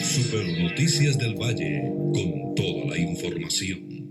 Super Noticias del Valle, con toda la información.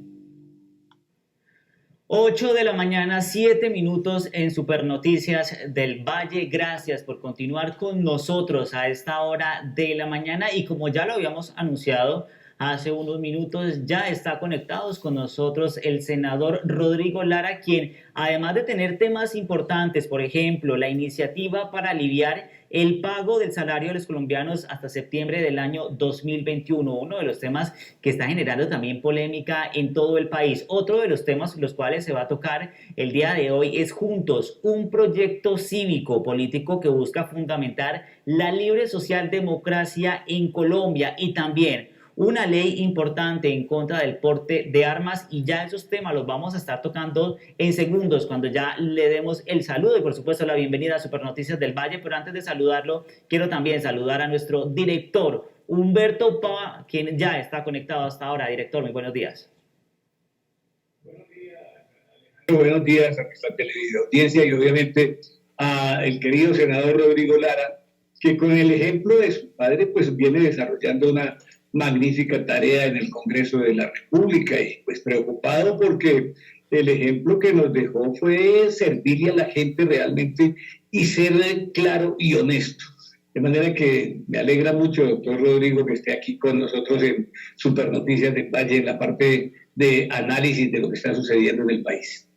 8 de la mañana, 7 minutos en Super Noticias del Valle. Gracias por continuar con nosotros a esta hora de la mañana. Y como ya lo habíamos anunciado hace unos minutos, ya está conectados con nosotros el senador Rodrigo Lara, quien, además de tener temas importantes, por ejemplo, la iniciativa para aliviar el pago del salario de los colombianos hasta septiembre del año 2021, uno de los temas que está generando también polémica en todo el país. Otro de los temas los cuales se va a tocar el día de hoy es Juntos, un proyecto cívico político que busca fundamentar la libre socialdemocracia en Colombia, y también una ley importante en contra del porte de armas. Y ya esos temas los vamos a estar tocando en segundos cuando ya le demos el saludo y por supuesto la bienvenida a Super Noticias del Valle. Pero antes de saludarlo, quiero también saludar a nuestro director Humberto Pava, quien ya está conectado hasta ahora. Director, muy buenos días. Buenos días a nuestra teleaudiencia y obviamente al querido senador Rodrigo Lara, que con el ejemplo de su padre pues viene desarrollando una magnífica tarea en el Congreso de la República, y pues preocupado porque el ejemplo que nos dejó fue servirle a la gente realmente y ser claro y honesto. De manera que me alegra mucho, doctor Rodrigo, que esté aquí con nosotros en Super Noticias del Valle, en la parte de análisis de lo que está sucediendo en el país.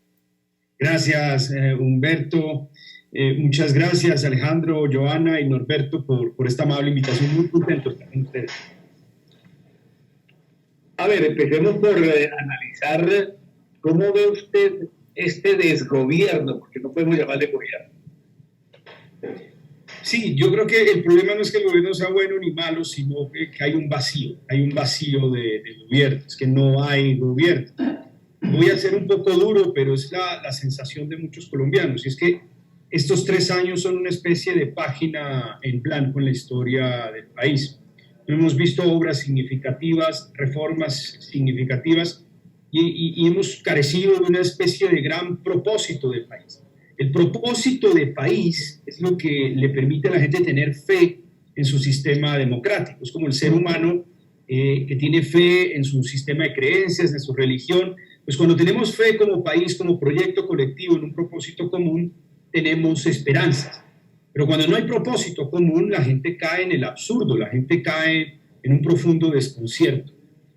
Gracias, Humberto. Muchas gracias, Alejandro, Joana y Norberto, por esta amable invitación. Muy contento de estar con ustedes. A ver, empecemos por analizar cómo ve usted este desgobierno, porque no podemos llamarle gobierno. Sí, yo creo que el problema no es que el gobierno sea bueno ni malo, sino que hay un vacío de gobierno, es que no hay gobierno. Voy a ser un poco duro, pero es la sensación de muchos colombianos, y es que estos 3 años son una especie de página en blanco en la historia del país. No hemos visto obras significativas, reformas significativas, y hemos carecido de una especie de gran propósito del país. El propósito de país es lo que le permite a la gente tener fe en su sistema democrático. Es como el ser humano que tiene fe en su sistema de creencias, en su religión. Pues cuando tenemos fe como país, como proyecto colectivo, en un propósito común, tenemos esperanzas. Pero cuando no hay propósito común, la gente cae en el absurdo, la gente cae en un profundo desconcierto.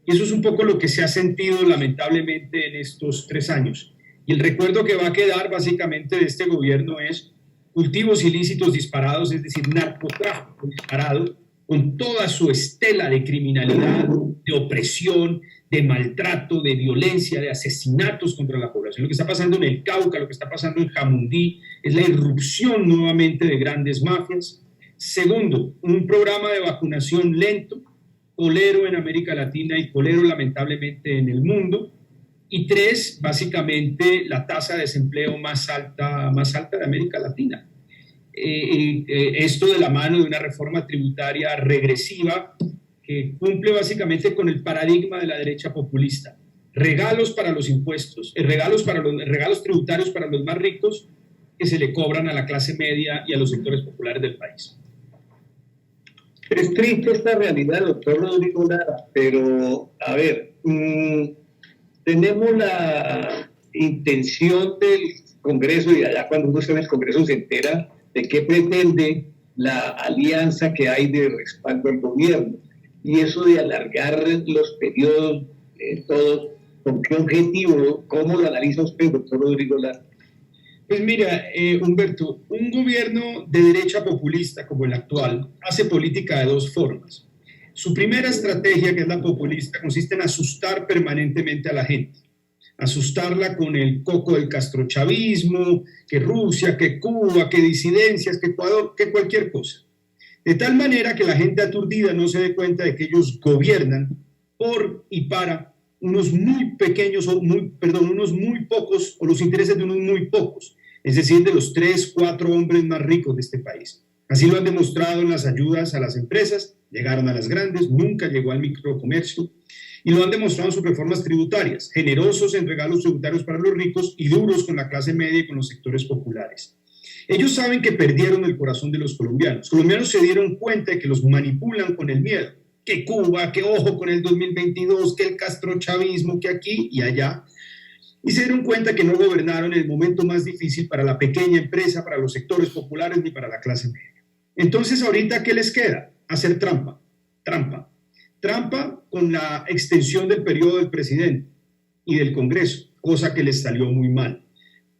Y eso es un poco lo que se ha sentido lamentablemente en estos 3 años. Y el recuerdo que va a quedar básicamente de este gobierno es cultivos ilícitos disparados, es decir, narcotráfico disparado, con toda su estela de criminalidad, de opresión, de maltrato, de violencia, de asesinatos contra la población. Lo que está pasando en el Cauca, lo que está pasando en Jamundí, es la irrupción nuevamente de grandes mafias. Segundo, un programa de vacunación lento, colero en América Latina y colero lamentablemente en el mundo. Y 3, básicamente la tasa de desempleo más alta de América Latina. Esto de la mano de una reforma tributaria regresiva que cumple básicamente con el paradigma de la derecha populista. Regalos para los impuestos, regalos tributarios para los más ricos que se le cobran a la clase media y a los sectores populares del país. Es triste esta realidad, doctor Rodrigo Lara, pero a ver, tenemos la intención del Congreso, y allá cuando uno está en el Congreso se entera de qué pretende la alianza que hay de respaldo al gobierno. Y eso de alargar los periodos, todo, ¿con qué objetivo? ¿Cómo lo analiza usted, doctor Rodrigo Lara? Pues mira, Humberto, un gobierno de derecha populista como el actual hace política de 2 formas. Su primera estrategia, que es la populista, consiste en asustar permanentemente a la gente. Asustarla con el coco del castrochavismo, que Rusia, que Cuba, que disidencias, que Ecuador, que cualquier cosa. De tal manera que la gente aturdida no se dé cuenta de que ellos gobiernan por y para unos muy pequeños, unos muy pocos, o los intereses de unos muy pocos, es decir, de los 3, 4 hombres más ricos de este país. Así lo han demostrado en las ayudas a las empresas, llegaron a las grandes, nunca llegó al microcomercio, y lo han demostrado en sus reformas tributarias, generosos en regalos tributarios para los ricos y duros con la clase media y con los sectores populares. Ellos saben que perdieron el corazón de los colombianos. Los colombianos se dieron cuenta de que los manipulan con el miedo. que Cuba, que ojo con el 2022, que el castrochavismo, que aquí y allá, y se dieron cuenta que no gobernaron en el momento más difícil para la pequeña empresa, para los sectores populares ni para la clase media. Entonces, ahorita, ¿qué les queda? Hacer trampa con la extensión del periodo del presidente y del Congreso, cosa que les salió muy mal.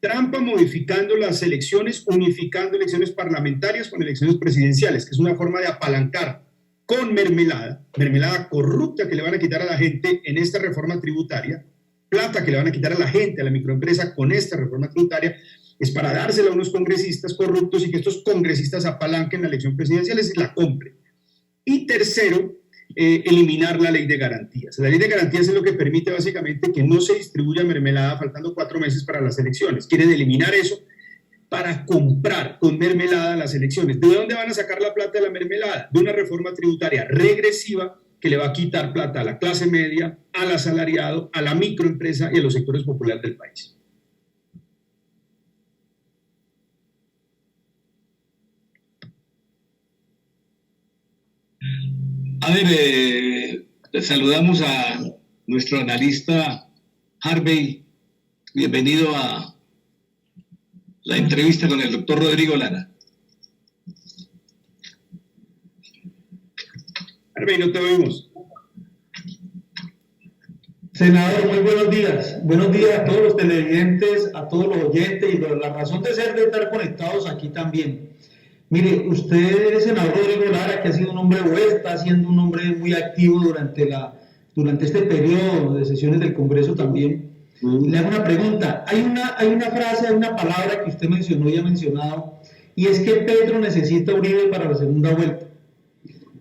Trampa modificando las elecciones, unificando elecciones parlamentarias con elecciones presidenciales, que es una forma de apalancar con mermelada corrupta que le van a quitar a la gente en esta reforma tributaria, plata que le van a quitar a la gente, a la microempresa con esta reforma tributaria, es para dársela a unos congresistas corruptos y que estos congresistas apalanquen la elección presidencial y la compren. Y tercero, eliminar la ley de garantías. La ley de garantías es lo que permite básicamente que no se distribuya mermelada faltando 4 meses para las elecciones. Quieren eliminar eso para comprar con mermelada las elecciones. ¿De dónde van a sacar la plata de la mermelada? De una reforma tributaria regresiva que le va a quitar plata a la clase media, al asalariado, a la microempresa y a los sectores populares del país. A ver, saludamos a nuestro analista Harvey. Bienvenido a la entrevista con el doctor Rodrigo Lara. Harvey, no te oímos. Senador, muy buenos días. Buenos días a todos los televidentes, a todos los oyentes y la razón de ser de estar conectados aquí también. Mire, usted, senador Rodrigo Lara, que ha sido un hombre o está siendo un hombre muy activo durante este periodo de sesiones del Congreso también. Le hago una pregunta. Hay una frase, hay una palabra que usted mencionó y ha mencionado, y es que Petro necesita a Uribe para la segunda vuelta,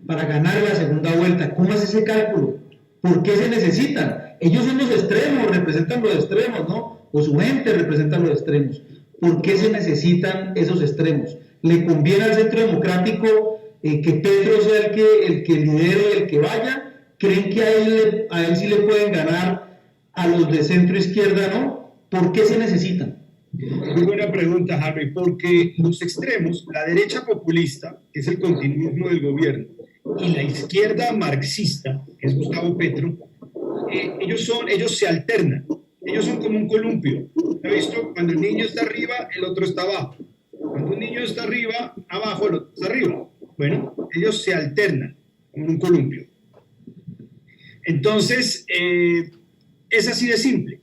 para ganar la segunda vuelta. ¿Cómo es ese cálculo? ¿Por qué se necesitan? Ellos son los extremos, representan los extremos, ¿no? O su gente representa los extremos. ¿Por qué se necesitan esos extremos? ¿Le conviene al Centro Democrático que Petro sea el que lidere y el que vaya? ¿Creen que a él sí le pueden ganar, a los de centro izquierda no? ¿Por qué se necesitan? Muy buena pregunta, Harvey, porque los extremos, la derecha populista, que es el continuismo del gobierno, y la izquierda marxista, que es Gustavo Petro, ellos se alternan, ellos son como un columpio. ¿Ha visto? Cuando el niño está arriba, el otro está abajo. Cuando un niño está arriba, abajo, el otro está arriba. Bueno, ellos se alternan como un columpio. Entonces, es así de simple.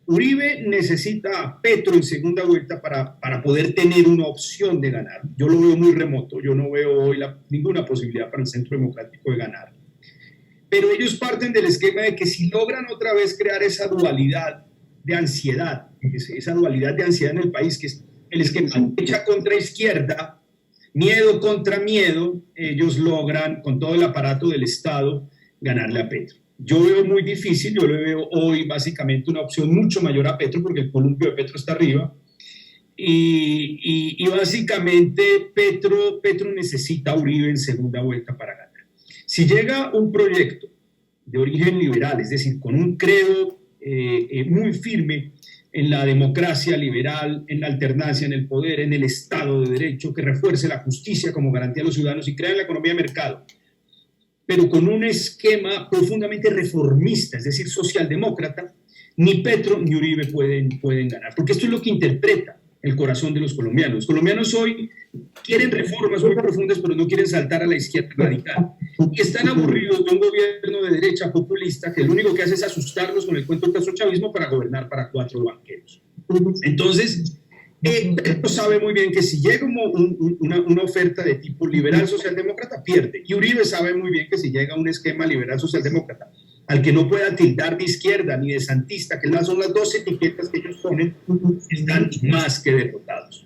Uribe necesita a Petro en segunda vuelta para poder tener una opción de ganar. Yo lo veo muy remoto, yo no veo hoy ninguna posibilidad para el Centro Democrático de ganar. Pero ellos parten del esquema de que si logran otra vez crear esa dualidad de ansiedad, esa dualidad de ansiedad en el país, que es el esquema derecha contra izquierda, miedo contra miedo, ellos logran con todo el aparato del Estado ganarle a Petro. Yo veo muy difícil, yo le veo hoy básicamente una opción mucho mayor a Petro porque el columpio de Petro está arriba y básicamente Petro necesita a Uribe en segunda vuelta para ganar. Si llega un proyecto de origen liberal, es decir, con un credo muy firme en la democracia liberal, en la alternancia en el poder, en el Estado de Derecho, que refuerce la justicia como garantía a los ciudadanos y crea en la economía de mercado, pero con un esquema profundamente reformista, es decir, socialdemócrata, ni Petro ni Uribe pueden ganar, porque esto es lo que interpreta el corazón de los colombianos. Los colombianos hoy quieren reformas muy profundas, pero no quieren saltar a la izquierda radical. Y están aburridos de un gobierno de derecha populista que lo único que hace es asustarlos con el cuento del castrochavismo para gobernar para 4 banqueros. Entonces, Petro sabe muy bien que si llega una oferta de tipo liberal socialdemócrata, pierde. Y Uribe sabe muy bien que si llega un esquema liberal socialdemócrata al que no pueda tildar de izquierda ni de santista, que son las 2 etiquetas que ellos ponen, están más que derrotados.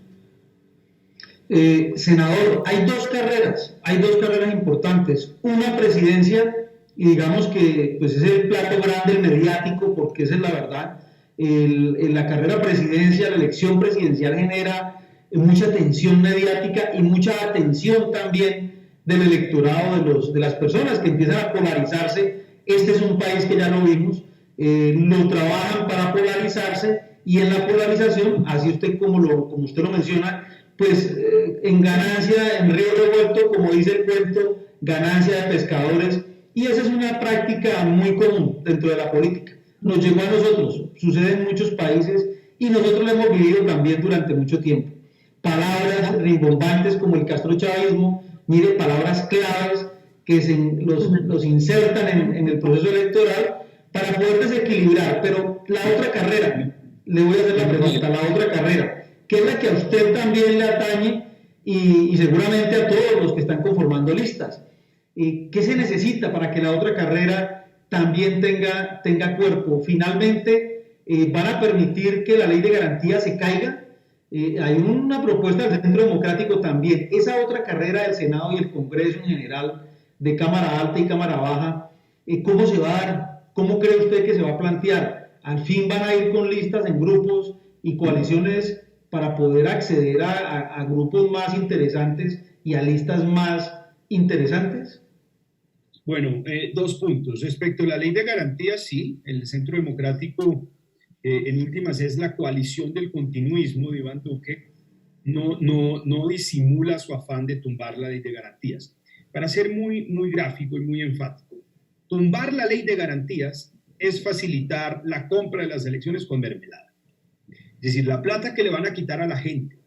Senador, hay dos carreras importantes. Una presidencia, y digamos que pues es el plato grande, el mediático, porque esa es la verdad. La carrera presidencial, la elección presidencial genera mucha atención mediática y mucha atención también del electorado, de las personas que empiezan a polarizarse. Este es un país que ya lo vimos, lo trabajan para polarizarse y en la polarización, así usted como usted lo menciona, pues en ganancia, en río revuelto, como dice el cuento, ganancia de pescadores, Y esa es una práctica muy común dentro de la política. Nos llegó a nosotros, sucede en muchos países y nosotros lo hemos vivido también durante mucho tiempo. Palabras rimbombantes como el castrochavismo, mire, palabras claves que los insertan en el proceso electoral para poder desequilibrar. Pero la otra carrera, le voy a hacer la pregunta, la otra carrera, que es la que a usted también le atañe y seguramente a todos los que están conformando listas. ¿Qué se necesita para que la otra carrera también tenga cuerpo? Finalmente, ¿van a permitir que la ley de garantía se caiga? Hay una propuesta del Centro Democrático también. Esa otra carrera del Senado y el Congreso en general, de Cámara Alta y Cámara Baja, ¿cómo se va a dar? ¿Cómo cree usted que se va a plantear? ¿Al fin van a ir con listas en grupos y coaliciones para poder acceder a grupos más interesantes y a listas más interesantes? Bueno, dos puntos. Respecto a la ley de garantías, sí, el Centro Democrático, en últimas, es la coalición del continuismo de Iván Duque, no disimula su afán de tumbar la ley de garantías. Para ser muy gráfico y muy enfático, tumbar la ley de garantías es facilitar la compra de las elecciones con mermelada. Es decir, la plata que le van a quitar a la gente,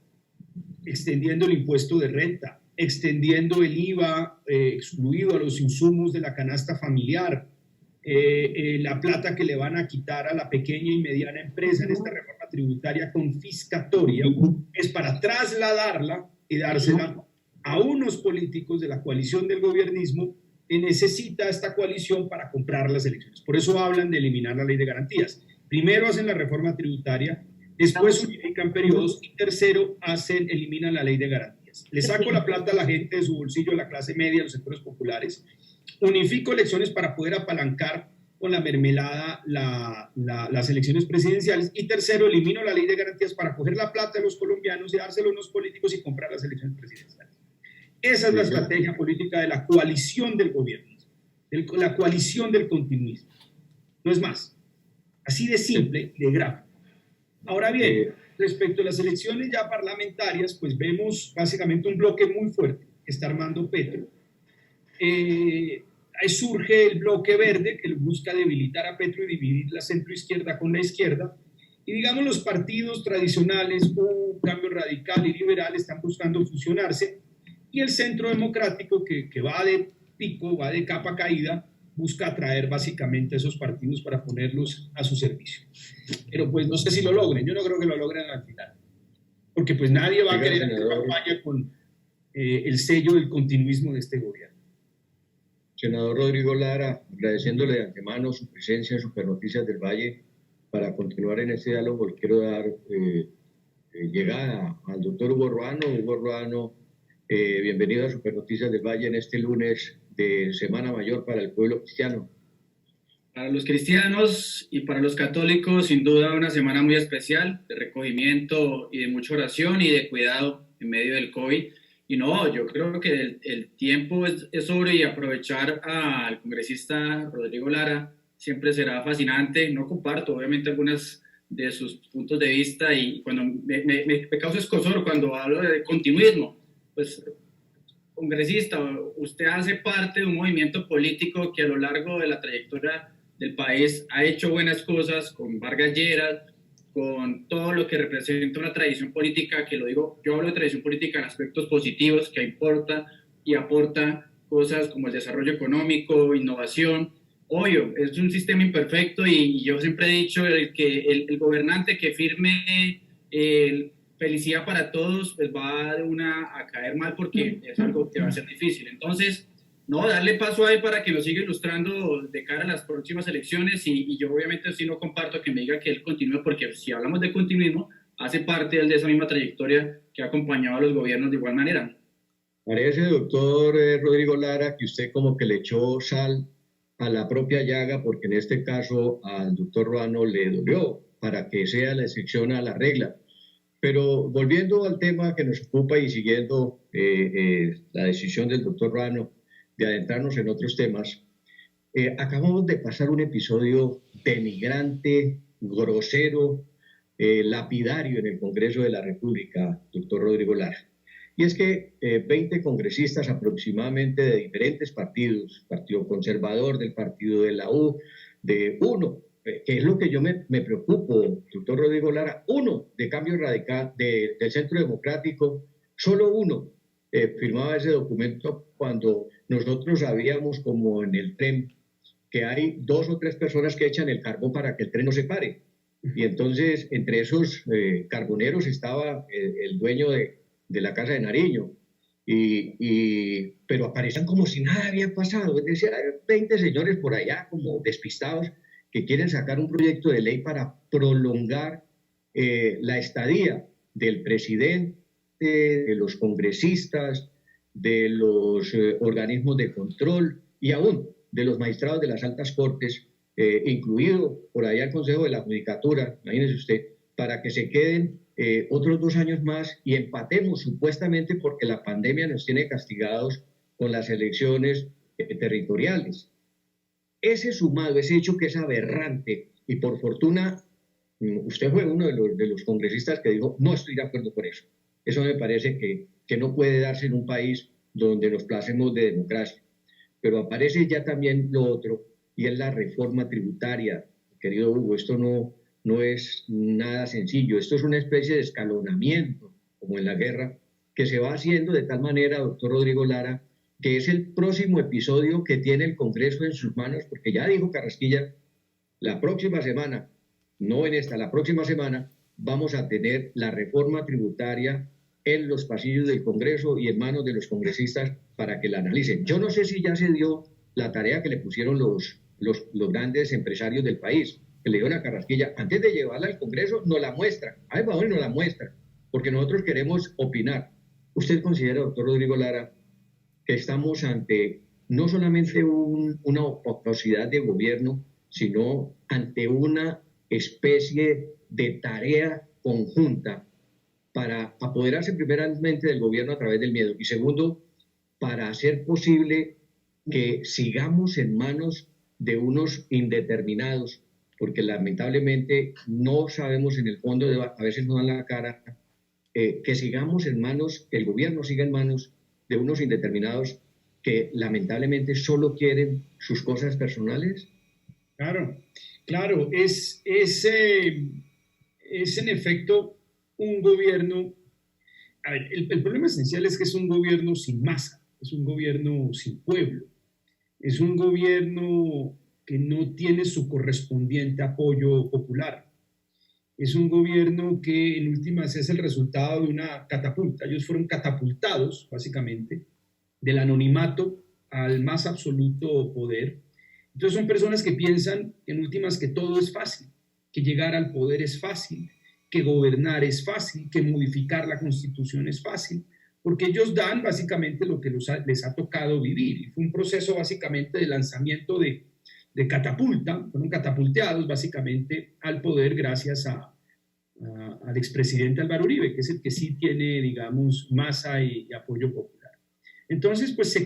extendiendo el impuesto de renta, extendiendo el IVA excluido a los insumos de la canasta familiar, la plata que le van a quitar a la pequeña y mediana empresa en esta reforma tributaria confiscatoria, es para trasladarla y dársela a unos políticos de la coalición del gobiernismo que necesita esta coalición para comprar las elecciones. Por eso hablan de eliminar la ley de garantías. Primero hacen la reforma tributaria, después unifican periodos y tercero eliminan la ley de garantías. Le saco la plata a la gente de su bolsillo, a la clase media, a los sectores populares, unifico elecciones para poder apalancar con la mermelada las elecciones presidenciales y tercero, elimino la ley de garantías para coger la plata de los colombianos y dárselo a unos políticos y comprar las elecciones presidenciales. Esa es la estrategia política de la coalición del gobierno, la coalición del continuismo. No es más. Así de simple y de gráfico. Ahora bien, respecto a las elecciones ya parlamentarias, pues vemos básicamente un bloque muy fuerte que está armando Petro. Ahí surge el bloque verde que busca debilitar a Petro y dividir la centroizquierda con la izquierda. Y digamos los partidos tradicionales, Cambio Radical y Liberal, están buscando fusionarse. Y el Centro Democrático, que va de pico, va de capa caída, busca atraer básicamente a esos partidos para ponerlos a su servicio. Pero pues no sé si lo logren, yo no creo que lo logren al final, porque pues nadie va a querer hacer campaña con el sello del continuismo de este gobierno. Senador Rodrigo Lara, agradeciéndole de antemano su presencia en Supernoticias del Valle para continuar en este diálogo, le quiero dar llegada al doctor Hugo Ruano. Hugo Ruano, bienvenido a Supernoticias del Valle en este lunes de Semana Mayor para el pueblo cristiano. Para los cristianos y para los católicos, sin duda una semana muy especial de recogimiento y de mucha oración y de cuidado en medio del COVID. Y no, yo creo que el tiempo es sobre y aprovechar al congresista Rodrigo Lara siempre será fascinante. No comparto, obviamente, algunas de sus puntos de vista y cuando me causa escozor cuando hablo de continuismo, pues congresista, usted hace parte de un movimiento político que a lo largo de la trayectoria del país ha hecho buenas cosas con Vargas Lleras, con todo lo que representa una tradición política, que lo digo, yo hablo de tradición política en aspectos positivos, que importa y aporta cosas como el desarrollo económico, innovación. Obvio, es un sistema imperfecto y yo siempre he dicho que el gobernante que firme felicidad para todos, pues va de una a caer mal porque es algo que va a ser difícil. Entonces, no, darle paso a él para que lo siga ilustrando de cara a las próximas elecciones y yo obviamente sí no comparto que me diga que él continúe porque si hablamos de continuismo, hace parte de esa misma trayectoria que ha acompañado a los gobiernos de igual manera. Parece, doctor Rodrigo Lara, que usted como que le echó sal a la propia llaga porque en este caso al doctor Ruano le dolió para que sea la excepción a la regla. Pero volviendo al tema que nos ocupa y siguiendo la decisión del doctor Ruano de adentrarnos en otros temas, acabamos de pasar un episodio denigrante, grosero, lapidario en el Congreso de la República, doctor Rodrigo Lara. Y es que 20 congresistas aproximadamente de diferentes partidos, Partido Conservador, del Partido de la U, de uno, que es lo que yo me preocupo, doctor Rodrigo Lara, uno de Cambio Radical, del Centro Democrático, solo uno firmaba ese documento cuando nosotros sabíamos, como en el tren, que hay 2 o 3 personas que echan el carbón para que el tren no se pare. Y entonces, entre esos carboneros estaba el dueño de la Casa de Nariño. Pero aparecían como si nada había pasado. Es decir, hay 20 señores por allá como despistados que quieren sacar un proyecto de ley para prolongar la estadía del presidente, de los congresistas, de los organismos de control y aún de los magistrados de las altas cortes, incluido por allá el Consejo de la Judicatura, imagínese usted, para que se queden otros 2 años más y empatemos supuestamente porque la pandemia nos tiene castigados con las elecciones territoriales. Ese sumado, ese hecho que es aberrante, y por fortuna usted fue uno de los congresistas que dijo, no estoy de acuerdo con eso. Eso me parece que no puede darse en un país donde nos placemos de democracia. Pero aparece ya también lo otro, y es la reforma tributaria. Querido Hugo, esto no es nada sencillo. Esto es una especie de escalonamiento, como en la guerra, que se va haciendo de tal manera, doctor Rodrigo Lara, que es el próximo episodio que tiene el Congreso en sus manos, porque ya dijo Carrasquilla, la próxima semana, no en esta, la próxima semana, vamos a tener la reforma tributaria en los pasillos del Congreso y en manos de los congresistas para que la analicen. Yo no sé si ya se dio la tarea que le pusieron los grandes empresarios del país, que le dieron a Carrasquilla, antes de llevarla al Congreso, nos la muestran. Ay, vamos, nos la muestran, porque nosotros queremos opinar. ¿Usted considera, doctor Rodrigo Lara, que estamos ante no solamente una opacidad de gobierno, sino ante una especie de tarea conjunta para apoderarse primeramente del gobierno a través del miedo y segundo, para hacer posible que sigamos en manos de unos indeterminados, porque lamentablemente no sabemos en el fondo, a veces nos dan la cara, que sigamos en manos, que el gobierno siga en manos de unos indeterminados que lamentablemente solo quieren sus cosas personales? Claro, es en efecto un gobierno. A ver, el problema esencial es que es un gobierno sin masa, es un gobierno sin pueblo, es un gobierno que no tiene su correspondiente apoyo popular. Es un gobierno que en últimas es el resultado de una catapulta. Ellos fueron catapultados, básicamente, del anonimato al más absoluto poder. Entonces son personas que piensan, en últimas, que todo es fácil, que llegar al poder es fácil, que gobernar es fácil, que modificar la Constitución es fácil, porque ellos dan básicamente lo que les ha tocado vivir. Y fue un proceso básicamente de lanzamiento de catapulta, fueron catapulteados básicamente al poder gracias al expresidente Álvaro Uribe, que es el que sí tiene, digamos, masa y apoyo popular. Entonces, pues se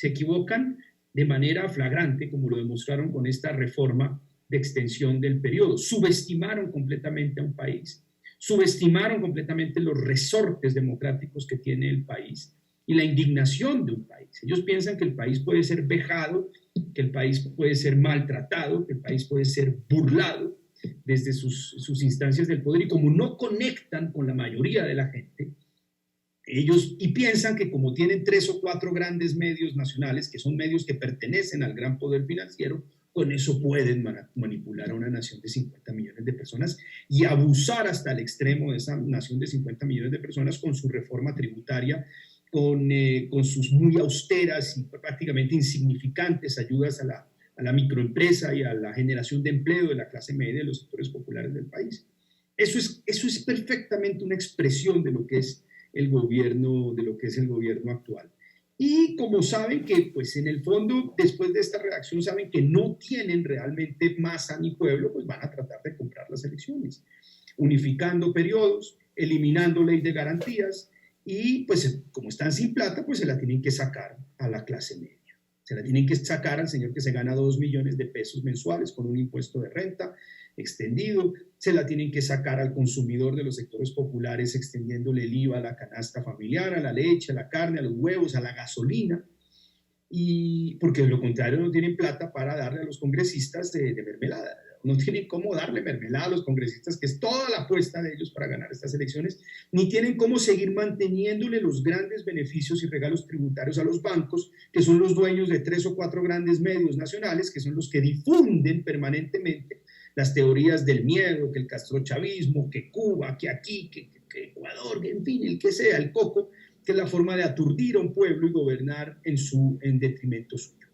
equivocan de manera flagrante, como lo demostraron con esta reforma de extensión del periodo. Subestimaron completamente a un país, subestimaron completamente los resortes democráticos que tiene el país y la indignación de un país. Ellos piensan que el país puede ser vejado, que el país puede ser maltratado, que el país puede ser burlado desde sus instancias del poder, y como no conectan con la mayoría de la gente, ellos piensan que como tienen 3 o 4 grandes medios nacionales, que son medios que pertenecen al gran poder financiero, con eso pueden manipular a una nación de 50 millones de personas y abusar hasta el extremo de esa nación de 50 millones de personas con su reforma tributaria, con sus muy austeras y prácticamente insignificantes ayudas a la microempresa y a la generación de empleo de la clase media de los sectores populares del país. Eso es perfectamente una expresión de lo que es el gobierno, actual. Y como saben que, pues en el fondo, después de esta redacción, saben que no tienen realmente masa ni pueblo, pues van a tratar de comprar las elecciones, unificando periodos, eliminando ley de garantías, y pues como están sin plata, pues se la tienen que sacar a la clase media. Se la tienen que sacar al señor que se gana 2 millones de pesos mensuales con un impuesto de renta extendido, se la tienen que sacar al consumidor de los sectores populares extendiéndole el IVA a la canasta familiar, a la leche, a la carne, a los huevos, a la gasolina, y porque de lo contrario no tienen plata para darle a los congresistas de mermelada. No tienen cómo darle mermelada a los congresistas, que es toda la apuesta de ellos para ganar estas elecciones, ni tienen cómo seguir manteniéndole los grandes beneficios y regalos tributarios a los bancos, que son los dueños de 3 o 4 grandes medios nacionales, que son los que difunden permanentemente las teorías del miedo, que el castrochavismo, que Cuba, que aquí, que Ecuador, que en fin, el que sea, el coco, que es la forma de aturdir a un pueblo y gobernar en detrimento suyo.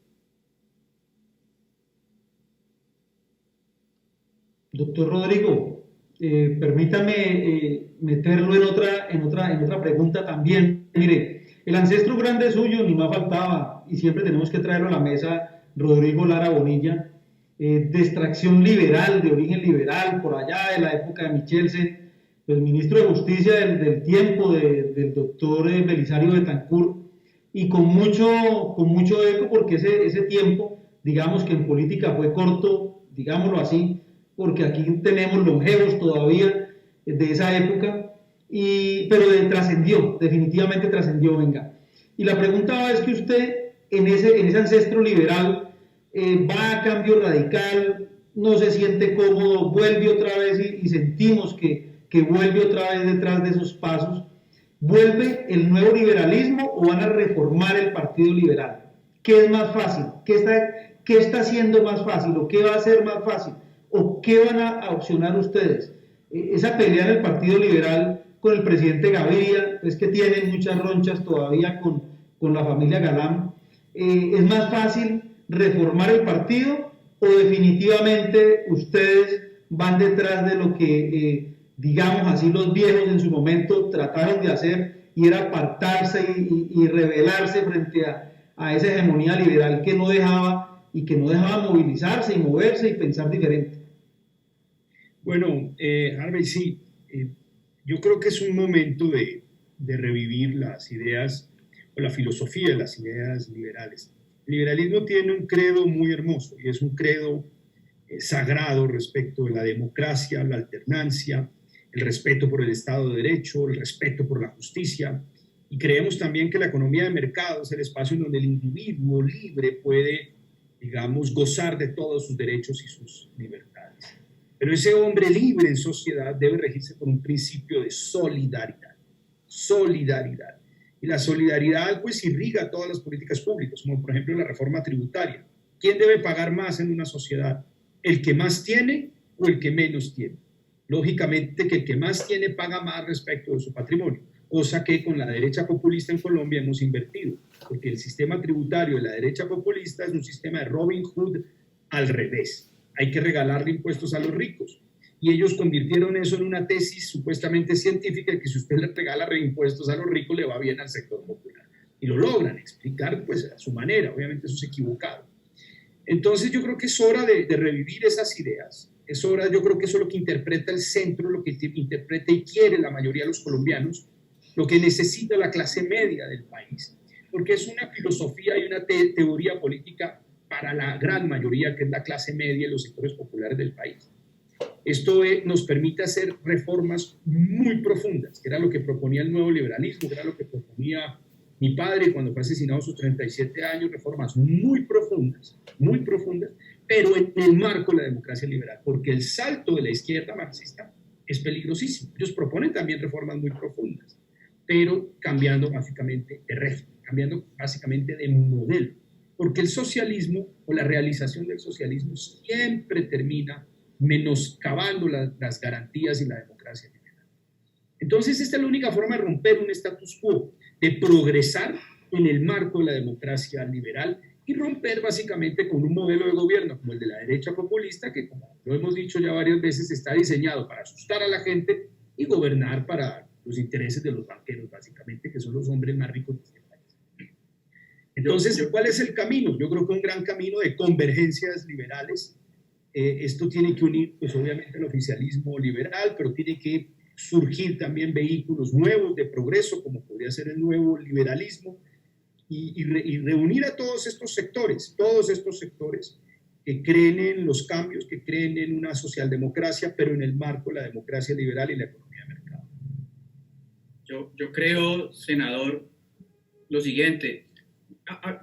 Doctor Rodrigo, permítame meterlo en otra pregunta también. Mire, el ancestro grande suyo, ni más faltaba, y siempre tenemos que traerlo a la mesa, Rodrigo Lara Bonilla, de extracción liberal, de origen liberal, por allá de la época de Michelsen, el ministro de Justicia del tiempo del doctor Belisario Betancur, y con mucho eco, porque ese tiempo, digamos que en política fue corto, digámoslo así, porque aquí tenemos longevos todavía de esa época, pero trascendió, definitivamente trascendió, venga. Y la pregunta es que usted, en ese ancestro liberal, va a cambio radical, no se siente cómodo, vuelve otra vez y sentimos que vuelve otra vez detrás de esos pasos. ¿Vuelve el nuevo liberalismo o van a reformar el Partido Liberal? ¿Qué es más fácil? ¿Qué está haciendo más fácil? ¿O qué va a ser más fácil? ¿O qué van a opcionar ustedes? Esa pelea en el Partido Liberal con el presidente Gaviria, es que tienen muchas ronchas todavía con la familia Galán. ¿Es más fácil reformar el partido o definitivamente ustedes van detrás de lo que, digamos así, los viejos en su momento trataron de hacer, y era apartarse y rebelarse frente a esa hegemonía liberal que no dejaba movilizarse y moverse y pensar diferente? Bueno, Harvey, sí, yo creo que es un momento de revivir las ideas o la filosofía de las ideas liberales. El liberalismo tiene un credo muy hermoso y es un credo sagrado respecto de la democracia, la alternancia, el respeto por el Estado de Derecho, el respeto por la justicia, y creemos también que la economía de mercado es el espacio en donde el individuo libre puede, digamos, gozar de todos sus derechos y sus libertades. Pero ese hombre libre en sociedad debe regirse por un principio de solidaridad. Solidaridad. Y la solidaridad pues irriga todas las políticas públicas, como por ejemplo la reforma tributaria. ¿Quién debe pagar más en una sociedad? ¿El que más tiene o el que menos tiene? Lógicamente que el que más tiene paga más respecto de su patrimonio, cosa que con la derecha populista en Colombia hemos invertido, porque el sistema tributario de la derecha populista es un sistema de Robin Hood al revés. Hay que regalarle impuestos a los ricos. Y ellos convirtieron eso en una tesis supuestamente científica, que si usted le regala impuestos a los ricos le va bien al sector popular. Y lo logran explicar pues a su manera, obviamente eso es equivocado. Entonces yo creo que es hora de revivir esas ideas. Es hora, yo creo que eso es lo que interpreta el centro, lo que interpreta y quiere la mayoría de los colombianos, lo que necesita la clase media del país. Porque es una filosofía y una teoría política para la gran mayoría, que es la clase media y los sectores populares del país. Esto nos permite hacer reformas muy profundas, que era lo que proponía el nuevo liberalismo, que era lo que proponía mi padre cuando fue asesinado a sus 37 años, reformas muy profundas, pero en el marco de la democracia liberal, porque el salto de la izquierda marxista es peligrosísimo. Ellos proponen también reformas muy profundas, pero cambiando básicamente de régimen, cambiando básicamente de modelo, porque el socialismo o la realización del socialismo siempre termina menoscabando las garantías y la democracia liberal. Entonces esta es la única forma de romper un status quo, de progresar en el marco de la democracia liberal y romper básicamente con un modelo de gobierno como el de la derecha populista, que como lo hemos dicho ya varias veces está diseñado para asustar a la gente y gobernar para los intereses de los banqueros básicamente, que son los hombres más ricos de este país. Entonces, ¿cuál es el camino? Yo creo que un gran camino de convergencias liberales. Esto tiene que unir, pues obviamente, el oficialismo liberal, pero tiene que surgir también vehículos nuevos de progreso, como podría ser el nuevo liberalismo, y reunir a todos estos sectores que creen en los cambios, que creen en una socialdemocracia, pero en el marco de la democracia liberal y la economía de mercado. Yo creo, senador, lo siguiente.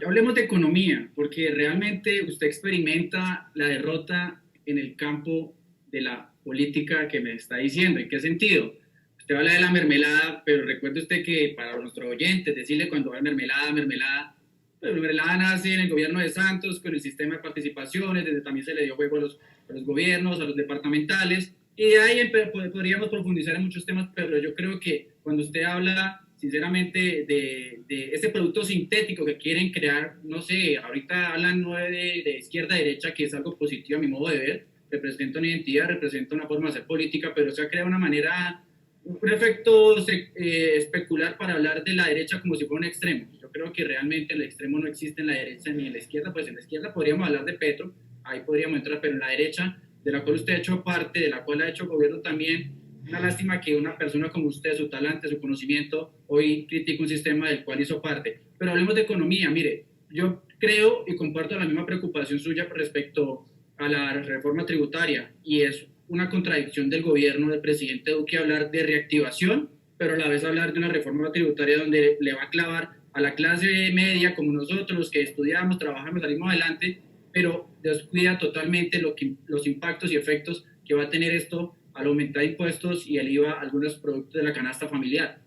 Hablemos de economía, porque realmente usted experimenta la derrota en el campo de la política que me está diciendo. ¿En qué sentido? Usted habla de la mermelada, pero recuerde usted que para nuestros oyentes, decirle cuando va mermelada, pues mermelada nace en el gobierno de Santos con el sistema de participaciones, desde también se le dio juego a los gobiernos, a los departamentales, y de ahí podríamos profundizar en muchos temas, pero yo creo que cuando usted habla sinceramente de este producto sintético que quieren crear, no sé, ahorita hablan de izquierda a derecha, que es algo positivo a mi modo de ver, representa una identidad, representa una forma de hacer política, pero se ha creado una manera, un efecto especular para hablar de la derecha como si fuera un extremo. Yo creo que realmente el extremo no existe en la derecha ni en la izquierda, pues en la izquierda podríamos hablar de Petro, ahí podríamos entrar, pero en la derecha, de la cual usted ha hecho parte, de la cual ha hecho gobierno también, una lástima que una persona como usted, su talante, su conocimiento, hoy critica un sistema del cual hizo parte. Pero hablemos de economía. Mire, yo creo y comparto la misma preocupación suya respecto a la reforma tributaria, y es una contradicción del gobierno del presidente Duque hablar de reactivación, pero a la vez hablar de una reforma tributaria donde le va a clavar a la clase media como nosotros, los que estudiamos, trabajamos, salimos adelante, pero descuida totalmente los impactos y efectos que va a tener esto al aumentar impuestos y el IVA a algunos productos de la canasta familiar.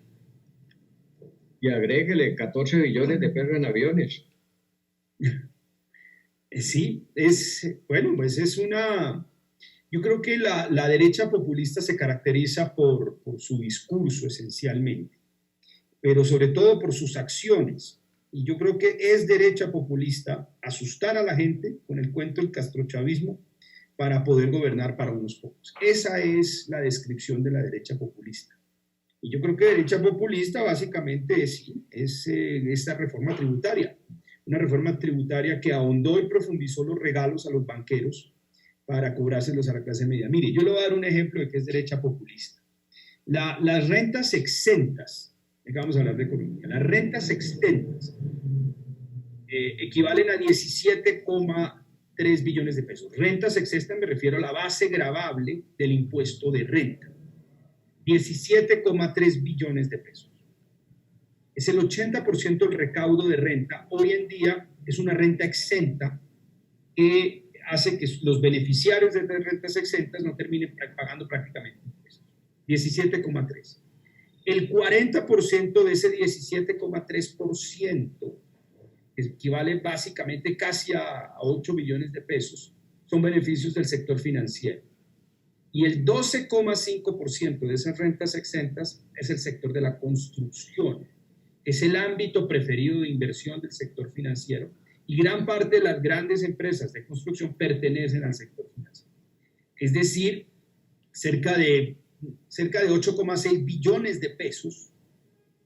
Y agréguele 14 billones de pesos en aviones. Sí, pues es una... Yo creo que la derecha populista se caracteriza por su discurso esencialmente, pero sobre todo por sus acciones. Y yo creo que es derecha populista asustar a la gente con el cuento del castrochavismo para poder gobernar para unos pocos. Esa es la descripción de la derecha populista. Y yo creo que derecha populista básicamente es esta reforma tributaria. Una reforma tributaria que ahondó y profundizó los regalos a los banqueros para cobrárselos a la clase media. Mire, yo le voy a dar un ejemplo de que es derecha populista. Las rentas exentas, vamos a hablar de economía, las rentas exentas equivalen a 17,3 billones de pesos. Rentas exentas me refiero a la base gravable del impuesto de renta. 17,3 billones de pesos. Es el 80% del recaudo de renta. Hoy en día es una renta exenta que hace que los beneficiarios de las rentas exentas no terminen pagando prácticamente impuestos. 17,3. El 40% de ese 17,3%, que equivale básicamente casi a 8 billones de pesos, son beneficios del sector financiero. Y el 12,5% de esas rentas exentas es el sector de la construcción. Es el ámbito preferido de inversión del sector financiero, y gran parte de las grandes empresas de construcción pertenecen al sector financiero. Es decir, cerca de 8,6 billones de pesos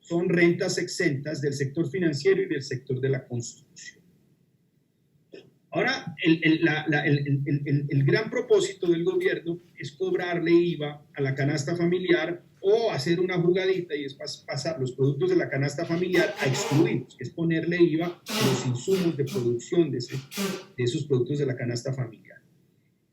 son rentas exentas del sector financiero y del sector de la construcción. Ahora, el gran propósito del gobierno es cobrarle IVA a la canasta familiar o hacer una jugadita y es pasar los productos de la canasta familiar a excluirlos, que es ponerle IVA a los insumos de producción de esos productos de la canasta familiar.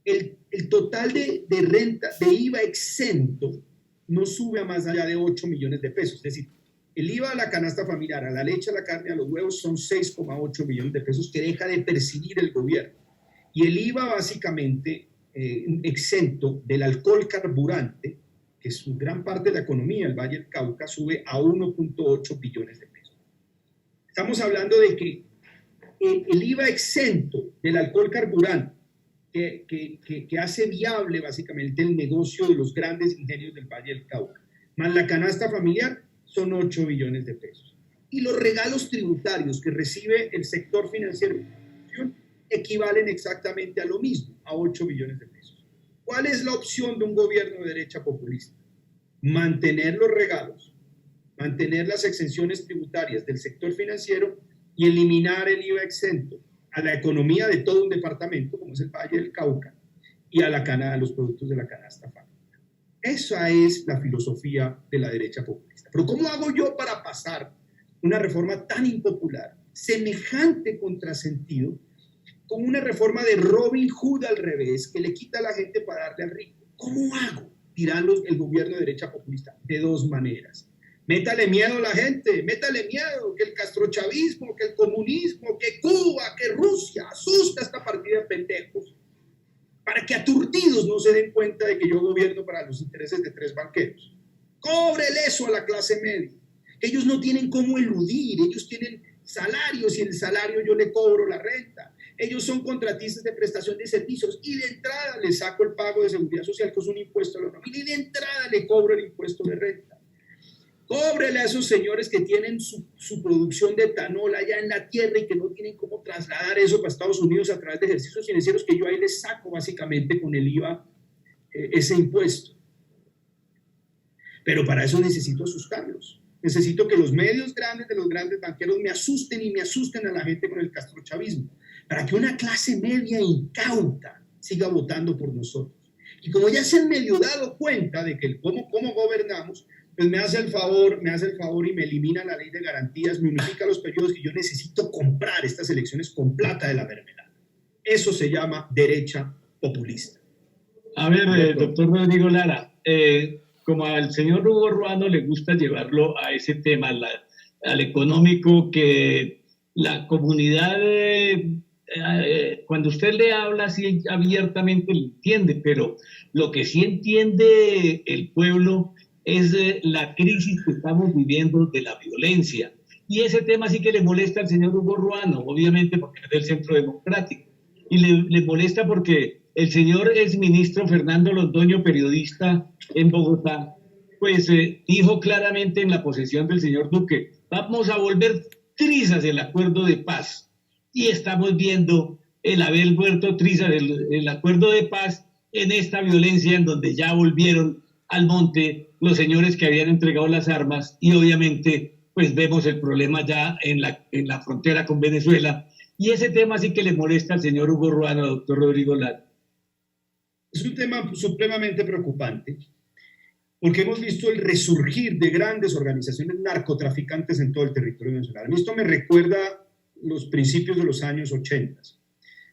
El total de renta, de IVA exento, no sube a más allá de 8 millones de pesos. Es decir, el IVA a la canasta familiar, a la leche, a la carne, a los huevos, son 6,8 millones de pesos que deja de percibir el gobierno. Y el IVA básicamente exento del alcohol carburante, que es gran parte de la economía del Valle del Cauca, sube a 1,8 billones de pesos. Estamos hablando de que el IVA exento del alcohol carburante, que hace viable básicamente el negocio de los grandes ingenios del Valle del Cauca, más la canasta familiar, son 8 billones de pesos. Y los regalos tributarios que recibe el sector financiero equivalen exactamente a lo mismo, a 8 billones de pesos. ¿Cuál es la opción de un gobierno de derecha populista? Mantener los regalos, mantener las exenciones tributarias del sector financiero y eliminar el IVA exento a la economía de todo un departamento, como es el Valle del Cauca, y a los productos de la canasta familiar. Esa es la filosofía de la derecha populista. Pero ¿cómo hago yo para pasar una reforma tan impopular, semejante contrasentido con una reforma de Robin Hood al revés, que le quita a la gente para darle al rico. ¿Cómo hago? Dirán el gobierno de derecha populista. De dos maneras. Métale miedo a la gente, métale miedo, que el castrochavismo, que el comunismo, que Cuba, que Rusia, asusta a esta partida de pendejos, para que aturdidos no se den cuenta de que yo gobierno para los intereses de 3 banqueros. Cóbrele eso a la clase media. Ellos no tienen cómo eludir, ellos tienen salarios y el salario yo le cobro la renta. Ellos son contratistas de prestación de servicios y de entrada les saco el pago de seguridad social, que es un impuesto a la nómina, y de entrada le cobro el impuesto de renta. Cóbrele a esos señores que tienen su producción de etanol allá en la tierra y que no tienen cómo trasladar eso para Estados Unidos a través de ejercicios financieros, que yo ahí les saco básicamente con el IVA ese impuesto. Pero para eso necesito asustarlos. Necesito que los medios grandes de los grandes banqueros me asusten y me asusten a la gente con el castrochavismo, para que una clase media incauta siga votando por nosotros. Y como ya se han medio dado cuenta de que cómo gobernamos, pues me hace el favor y me elimina la ley de garantías, me unifica los periodos, que yo necesito comprar estas elecciones con plata de la mermelada. Eso se llama derecha populista. A ver, doctor Rodrigo Lara, como al señor Hugo Ruano le gusta llevarlo a ese tema, al económico, que la comunidad, cuando usted le habla así abiertamente, lo entiende, pero lo que sí entiende el pueblo es la crisis que estamos viviendo de la violencia. Y ese tema sí que le molesta al señor Hugo Ruano, obviamente porque es del Centro Democrático. Y le molesta porque el señor exministro Fernando Londoño, periodista en Bogotá, pues dijo claramente en la posesión del señor Duque: vamos a volver trizas el acuerdo de paz. Y estamos viendo el haber vuelto trizas el acuerdo de paz en esta violencia en donde ya volvieron al monte los señores que habían entregado las armas, y obviamente pues vemos el problema ya en la frontera con Venezuela. Y ese tema sí que le molesta al señor Hugo Ruano, doctor Rodrigo Lara. Es un tema supremamente preocupante, porque hemos visto el resurgir de grandes organizaciones narcotraficantes en todo el territorio venezolano. Esto me recuerda los principios de los años 80,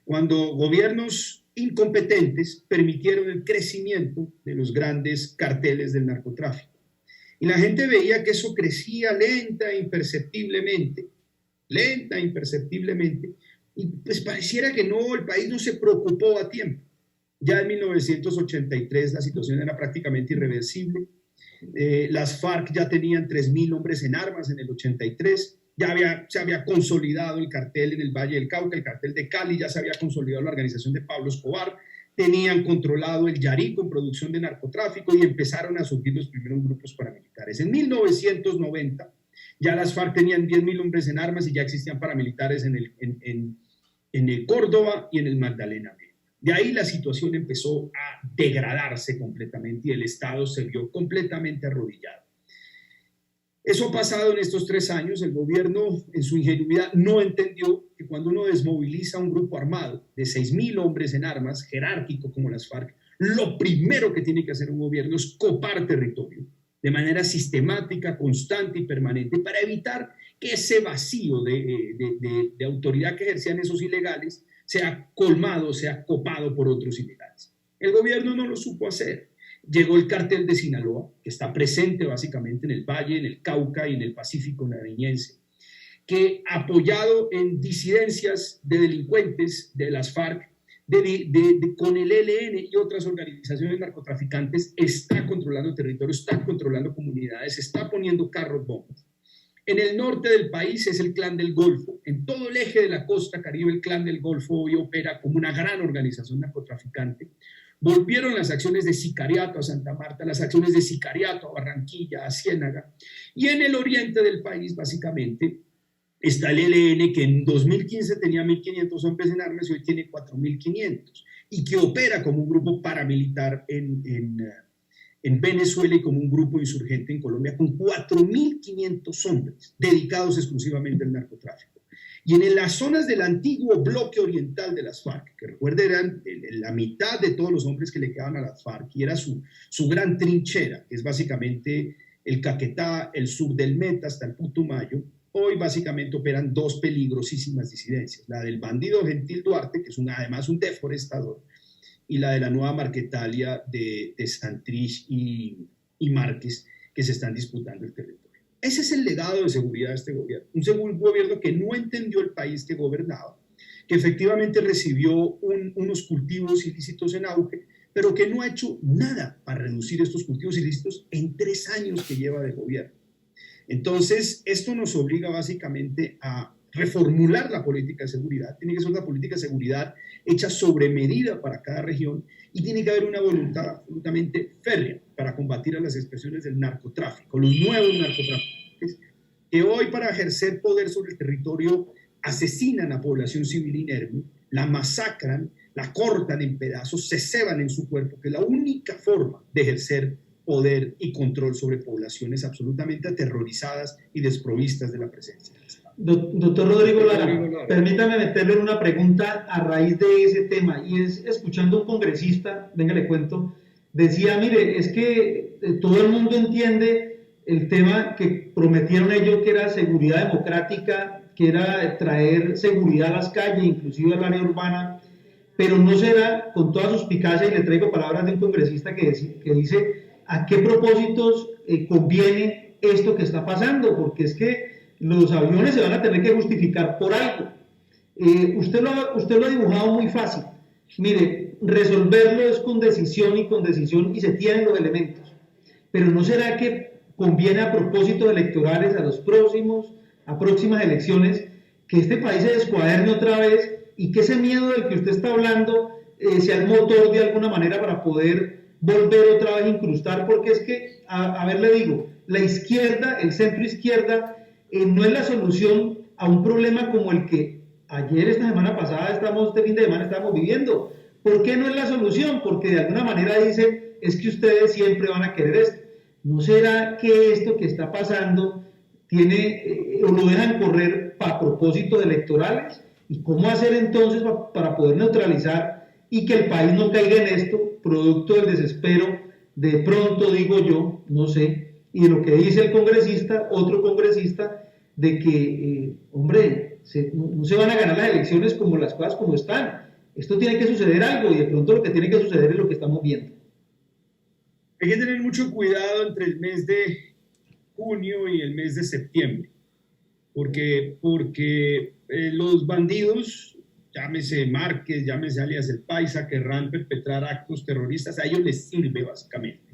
cuando gobiernos incompetentes permitieron el crecimiento de los grandes carteles del narcotráfico. Y la gente veía que eso crecía lenta e imperceptiblemente, y pues pareciera que no, el país no se preocupó a tiempo. Ya en 1983 la situación era prácticamente irreversible. Las FARC ya tenían 3.000 hombres en armas en el 83. Se había consolidado el cartel en el Valle del Cauca, el cartel de Cali, ya se había consolidado la organización de Pablo Escobar, tenían controlado el Yarí con producción de narcotráfico y empezaron a surgir los primeros grupos paramilitares. En 1990 ya las FARC tenían 10.000 hombres en armas y ya existían paramilitares en el Córdoba y en el Magdalena. De ahí la situación empezó a degradarse completamente y el Estado se vio completamente arrodillado. Eso ha pasado en estos 3 años. El gobierno, en su ingenuidad, no entendió que cuando uno desmoviliza un grupo armado de 6.000 hombres en armas, jerárquico como las FARC, lo primero que tiene que hacer un gobierno es copar territorio de manera sistemática, constante y permanente, para evitar que ese vacío de autoridad que ejercían esos ilegales sea colmado, sea copado por otros ilegales. El gobierno no lo supo hacer. Llegó el cartel de Sinaloa, que está presente básicamente en el Valle, en el Cauca y en el Pacífico nariñense, que apoyado en disidencias de delincuentes de las FARC, con el ELN y otras organizaciones narcotraficantes, está controlando territorio, está controlando comunidades, está poniendo carros bombas. En el norte del país es el Clan del Golfo. En todo el eje de la costa caribe, el Clan del Golfo hoy opera como una gran organización narcotraficante. Volvieron las acciones de sicariato a Santa Marta, las acciones de sicariato a Barranquilla, a Ciénaga. Y en el oriente del país, básicamente, está el ELN, que en 2015 tenía 1.500 hombres en armas y hoy tiene 4.500, y que opera como un grupo paramilitar en Venezuela y como un grupo insurgente en Colombia, con 4.500 hombres dedicados exclusivamente al narcotráfico. Y en las zonas del antiguo bloque oriental de las FARC, que recuerden eran la mitad de todos los hombres que le quedaban a las FARC, y era su gran trinchera, que es básicamente el Caquetá, el sur del Meta hasta el Putumayo, hoy básicamente operan dos peligrosísimas disidencias, la del bandido Gentil Duarte, que es además un deforestador, y la de la nueva Marquetalia de Santrich y Márquez, que se están disputando el territorio. Ese es el legado de seguridad de este gobierno, un gobierno que no entendió el país que gobernaba, que efectivamente recibió unos cultivos ilícitos en auge, pero que no ha hecho nada para reducir estos cultivos ilícitos en 3 años que lleva de gobierno. Entonces, esto nos obliga básicamente a reformular la política de seguridad. Tiene que ser una política de seguridad hecha sobre medida para cada región y tiene que haber una voluntad absolutamente férrea para combatir a las expresiones del narcotráfico, los nuevos narcotraficantes, que hoy para ejercer poder sobre el territorio asesinan a población civil inerme, la masacran, la cortan en pedazos, se ceban en su cuerpo, que es la única forma de ejercer poder y control sobre poblaciones absolutamente aterrorizadas y desprovistas de la presencia del Estado. Doctor Rodrigo Lara, permítame meterle una pregunta a raíz de ese tema, y es escuchando a un congresista, venga le cuento, decía, mire, es que todo el mundo entiende el tema que prometieron ellos, que era seguridad democrática, que era traer seguridad a las calles, inclusive al área urbana, pero no será con toda suspicacia, y le traigo palabras de un congresista que dice a qué propósitos conviene esto que está pasando, porque es que los aviones se van a tener que justificar por algo. Usted lo ha dibujado muy fácil. Mire, resolverlo es con decisión y se tienen los elementos. Pero ¿no será que conviene a propósitos electorales a próximas elecciones, que este país se descuaderne otra vez y que ese miedo del que usted está hablando sea el motor de alguna manera para poder volver otra vez a incrustar? Porque es que, a ver, le digo, la izquierda, el centro izquierda, no es la solución a un problema como el que ayer, esta semana pasada, este fin de semana estamos viviendo. ¿Por qué no es la solución? Porque de alguna manera dicen, es que ustedes siempre van a querer esto. ¿No será que esto que está pasando o lo dejan correr para propósitos electorales? ¿Y cómo hacer entonces para poder neutralizar y que el país no caiga en esto, producto del desespero, de pronto digo yo, no sé, y de lo que dice el congresista, otro congresista, de que, hombre, no se van a ganar las elecciones como las cosas como están? Esto tiene que suceder algo, y de pronto lo que tiene que suceder es lo que estamos viendo. Hay que tener mucho cuidado entre el mes de junio y el mes de septiembre, porque los bandidos, llámese Márquez, llámese alias El Paisa, querrán perpetrar actos terroristas. A ellos les sirve básicamente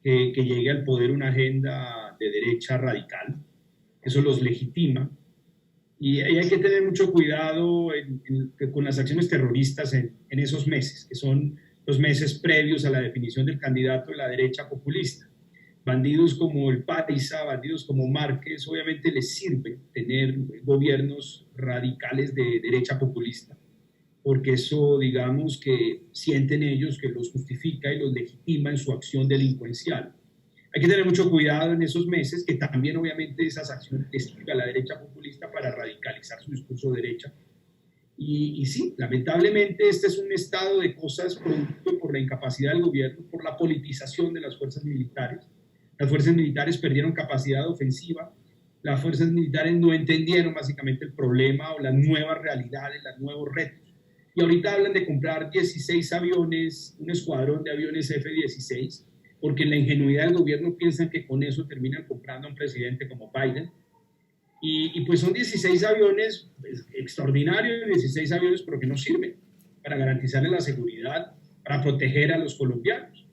que llegue al poder una agenda de derecha radical. Eso los legitima. Y hay que tener mucho cuidado con las acciones terroristas en esos meses, que son los meses previos a la definición del candidato de la derecha populista. Bandidos como El Paisa, bandidos como Márquez, obviamente les sirve tener gobiernos radicales de derecha populista, porque eso, digamos, que sienten ellos que los justifica y los legitima en su acción delincuencial. Hay que tener mucho cuidado en esos meses, que también obviamente esas acciones les sirven a la derecha populista para radicalizar su discurso de derecha. Y sí, lamentablemente este es un estado de cosas producto por la incapacidad del gobierno, por la politización de las fuerzas militares. Las fuerzas militares perdieron capacidad ofensiva, las fuerzas militares no entendieron básicamente el problema o las nuevas realidades, los nuevos retos. Y ahorita hablan de comprar 16 aviones, un escuadrón de aviones F-16, porque en la ingenuidad del gobierno piensan que con eso terminan comprando a un presidente como Biden. Y pues son 16 aviones pues, extraordinarios, 16 aviones, pero que no sirven para garantizarle la seguridad, para proteger a los colombianos.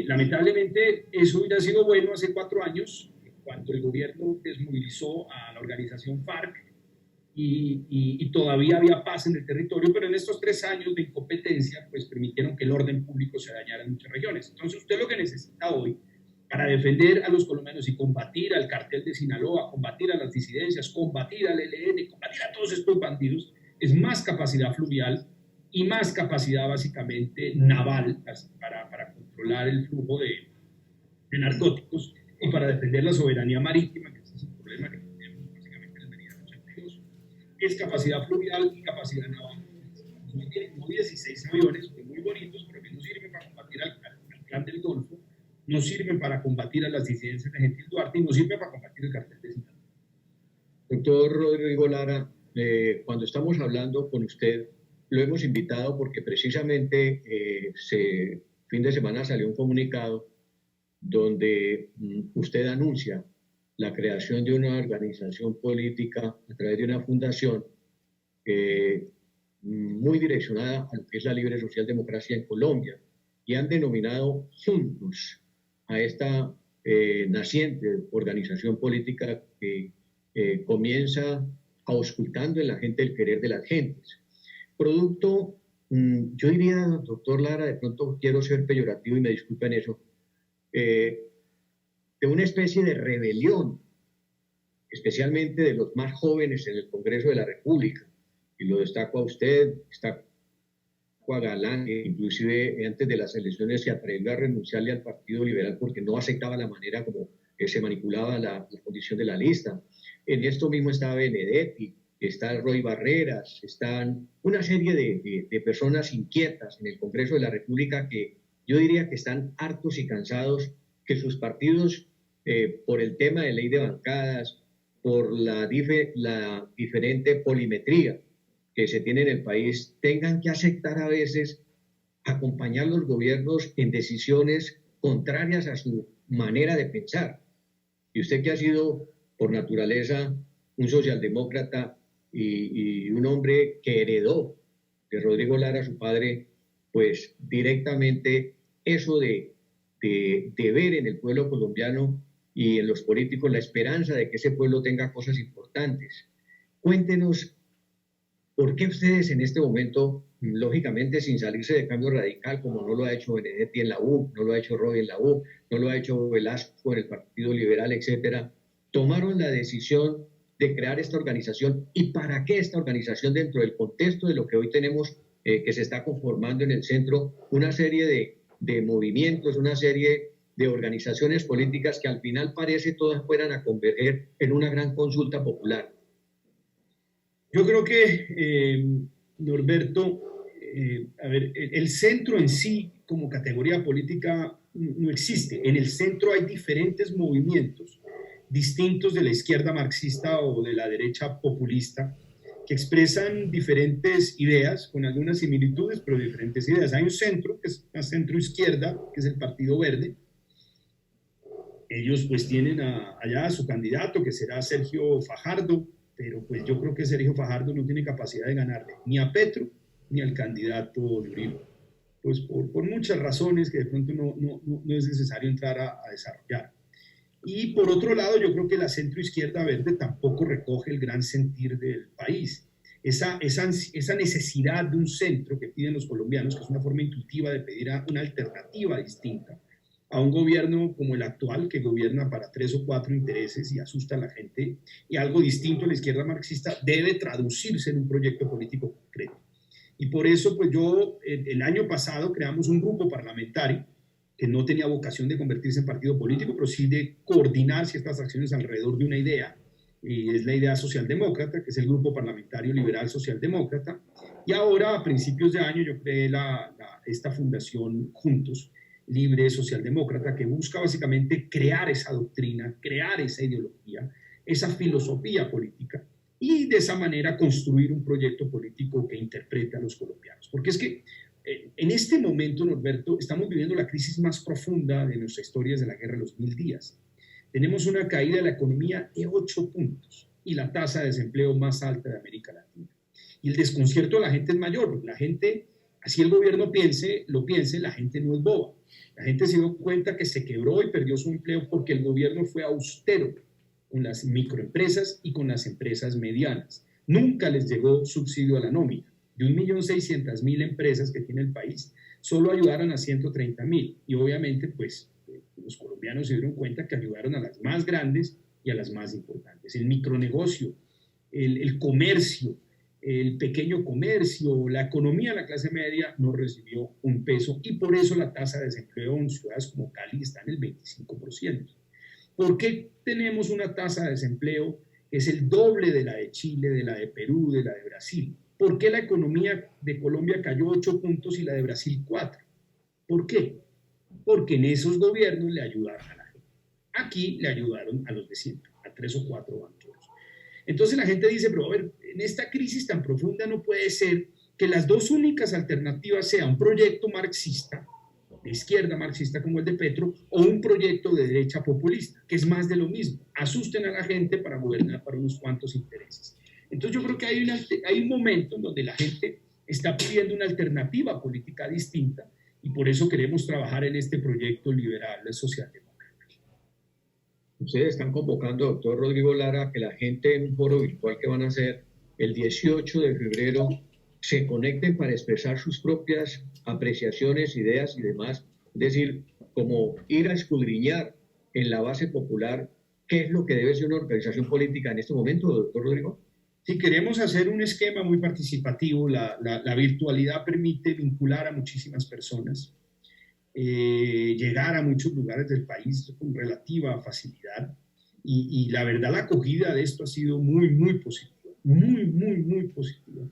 Lamentablemente eso hubiera sido bueno hace 4 años, cuando el gobierno desmovilizó a la organización FARC y todavía había paz en el territorio, pero en estos 3 años de incompetencia pues permitieron que el orden público se dañara en muchas regiones. Entonces usted lo que necesita hoy para defender a los colombianos y combatir al cartel de Sinaloa, combatir a las disidencias, combatir al ELN, combatir a todos estos bandidos, es más capacidad fluvial y más capacidad básicamente naval para controlar el flujo de narcóticos y para defender la soberanía marítima, que ese es el problema que tenemos básicamente en el Meridiano 82. Es capacidad fluvial y capacidad naval. No tienen 16 aviones, muy bonitos, pero que no sirven para combatir al clan del Golfo, no sirven para combatir a las disidencias de Gentil Duarte y no sirven para combatir el cartel de Sinaloa. Doctor Rodrigo Lara, cuando estamos hablando con usted, lo hemos invitado porque precisamente fin de semana salió un comunicado donde usted anuncia la creación de una organización política a través de una fundación muy direccionada a lo que es la libre socialdemocracia en Colombia, y han denominado Juntos a esta naciente organización política que comienza auscultando en la gente el querer de las gentes. Producto, yo diría, doctor Lara, de pronto quiero ser peyorativo y me disculpen eso, de una especie de rebelión, especialmente de los más jóvenes en el Congreso de la República, y lo destaco a usted, destaco a Galán, que inclusive antes de las elecciones se atrevió a renunciarle al Partido Liberal porque no aceptaba la manera como se manipulaba la condición de la lista. En esto mismo está Benedetti, está Roy Barreras, están una serie de personas inquietas en el Congreso de la República que yo diría que están hartos y cansados que sus partidos, por el tema de ley de bancadas, por la diferente polimetría que se tiene en el país, tengan que aceptar a veces acompañar los gobiernos en decisiones contrarias a su manera de pensar. Y usted, que ha sido por naturaleza un socialdemócrata y un hombre que heredó de Rodrigo Lara, su padre, pues directamente eso de ver en el pueblo colombiano y en los políticos la esperanza de que ese pueblo tenga cosas importantes. Cuéntenos, ¿por qué ustedes en este momento, lógicamente sin salirse de Cambio Radical, como no lo ha hecho Benedetti en la U, no lo ha hecho Roy en la U, no lo ha hecho Velasco en el Partido Liberal, etcétera, tomaron la decisión de crear esta organización? ¿Y para qué esta organización dentro del contexto de lo que hoy tenemos, que se está conformando en el centro, una serie de movimientos, una serie de organizaciones políticas que al final parece todas fueran a converger en una gran consulta popular? Yo creo que, Norberto, el centro en sí como categoría política no existe. En el centro hay diferentes movimientos distintos de la izquierda marxista o de la derecha populista que expresan diferentes ideas, con algunas similitudes, pero diferentes ideas. Hay un centro, que es una centro izquierda, que es el Partido Verde. Ellos pues tienen allá a su candidato, que será Sergio Fajardo, pero pues yo creo que Sergio Fajardo no tiene capacidad de ganarle ni a Petro ni al candidato de Uribe, pues por muchas razones que de pronto no es necesario entrar a desarrollar. Y por otro lado, yo creo que la centroizquierda verde tampoco recoge el gran sentir del país. Esa necesidad de un centro que piden los colombianos, que es una forma intuitiva de pedir una alternativa distinta a un gobierno como el actual, que gobierna para 3 o 4 intereses y asusta a la gente, y algo distinto a la izquierda marxista, debe traducirse en un proyecto político concreto. Y por eso, pues el año pasado creamos un grupo parlamentario que no tenía vocación de convertirse en partido político, pero sí de coordinar ciertas acciones alrededor de una idea, y es la idea socialdemócrata, que es el Grupo Parlamentario Liberal Socialdemócrata. Y ahora, a principios de año, yo creé esta fundación Juntos, Libre Socialdemócrata, que busca básicamente crear esa doctrina, crear esa ideología, esa filosofía política, y de esa manera construir un proyecto político que interprete a los colombianos. Porque es que en este momento, Norberto, estamos viviendo la crisis más profunda de nuestra historia desde la Guerra de los 1000 días. Tenemos una caída de la economía de 8 puntos y la tasa de desempleo más alta de América Latina. Y el desconcierto de la gente es mayor, porque la gente, así el gobierno lo piense, la gente no es boba. La gente se dio cuenta que se quebró y perdió su empleo porque el gobierno fue austero con las microempresas y con las empresas medianas. Nunca les llegó subsidio a la nómina. De 1.600.000 empresas que tiene el país, solo ayudaron a 130.000. Y obviamente, pues, los colombianos se dieron cuenta que ayudaron a las más grandes y a las más importantes. El micronegocio, el comercio, el pequeño comercio, la economía de la clase media no recibió un peso, y por eso la tasa de desempleo en ciudades como Cali está en el 25%. ¿Por qué tenemos una tasa de desempleo que es el doble de la de Chile, de la de Perú, de la de Brasil? ¿Por qué la economía de Colombia cayó 8 puntos y la de Brasil 4? ¿Por qué? Porque en esos gobiernos le ayudaron a la gente. Aquí le ayudaron a los de siempre, a 3 o 4 banqueros. Entonces la gente dice, pero a ver, en esta crisis tan profunda no puede ser que las dos únicas alternativas sean un proyecto marxista, de izquierda marxista como el de Petro, o un proyecto de derecha populista, que es más de lo mismo. Asusten a la gente para gobernar para unos cuantos intereses. Entonces yo creo que hay un momento en donde la gente está pidiendo una alternativa política distinta y por eso queremos trabajar en este proyecto liberal socialdemócrata. Ustedes están convocando, doctor Rodrigo Lara, a que la gente en un foro virtual que van a hacer el 18 de febrero se conecten para expresar sus propias apreciaciones, ideas y demás. Es decir, como ir a escudriñar en la base popular qué es lo que debe ser una organización política en este momento, doctor Rodrigo. Sí, queremos hacer un esquema muy participativo. La virtualidad permite vincular a muchísimas personas, llegar a muchos lugares del país con relativa facilidad. Y la verdad, la acogida de esto ha sido muy, muy positiva. Muy, muy, muy positiva.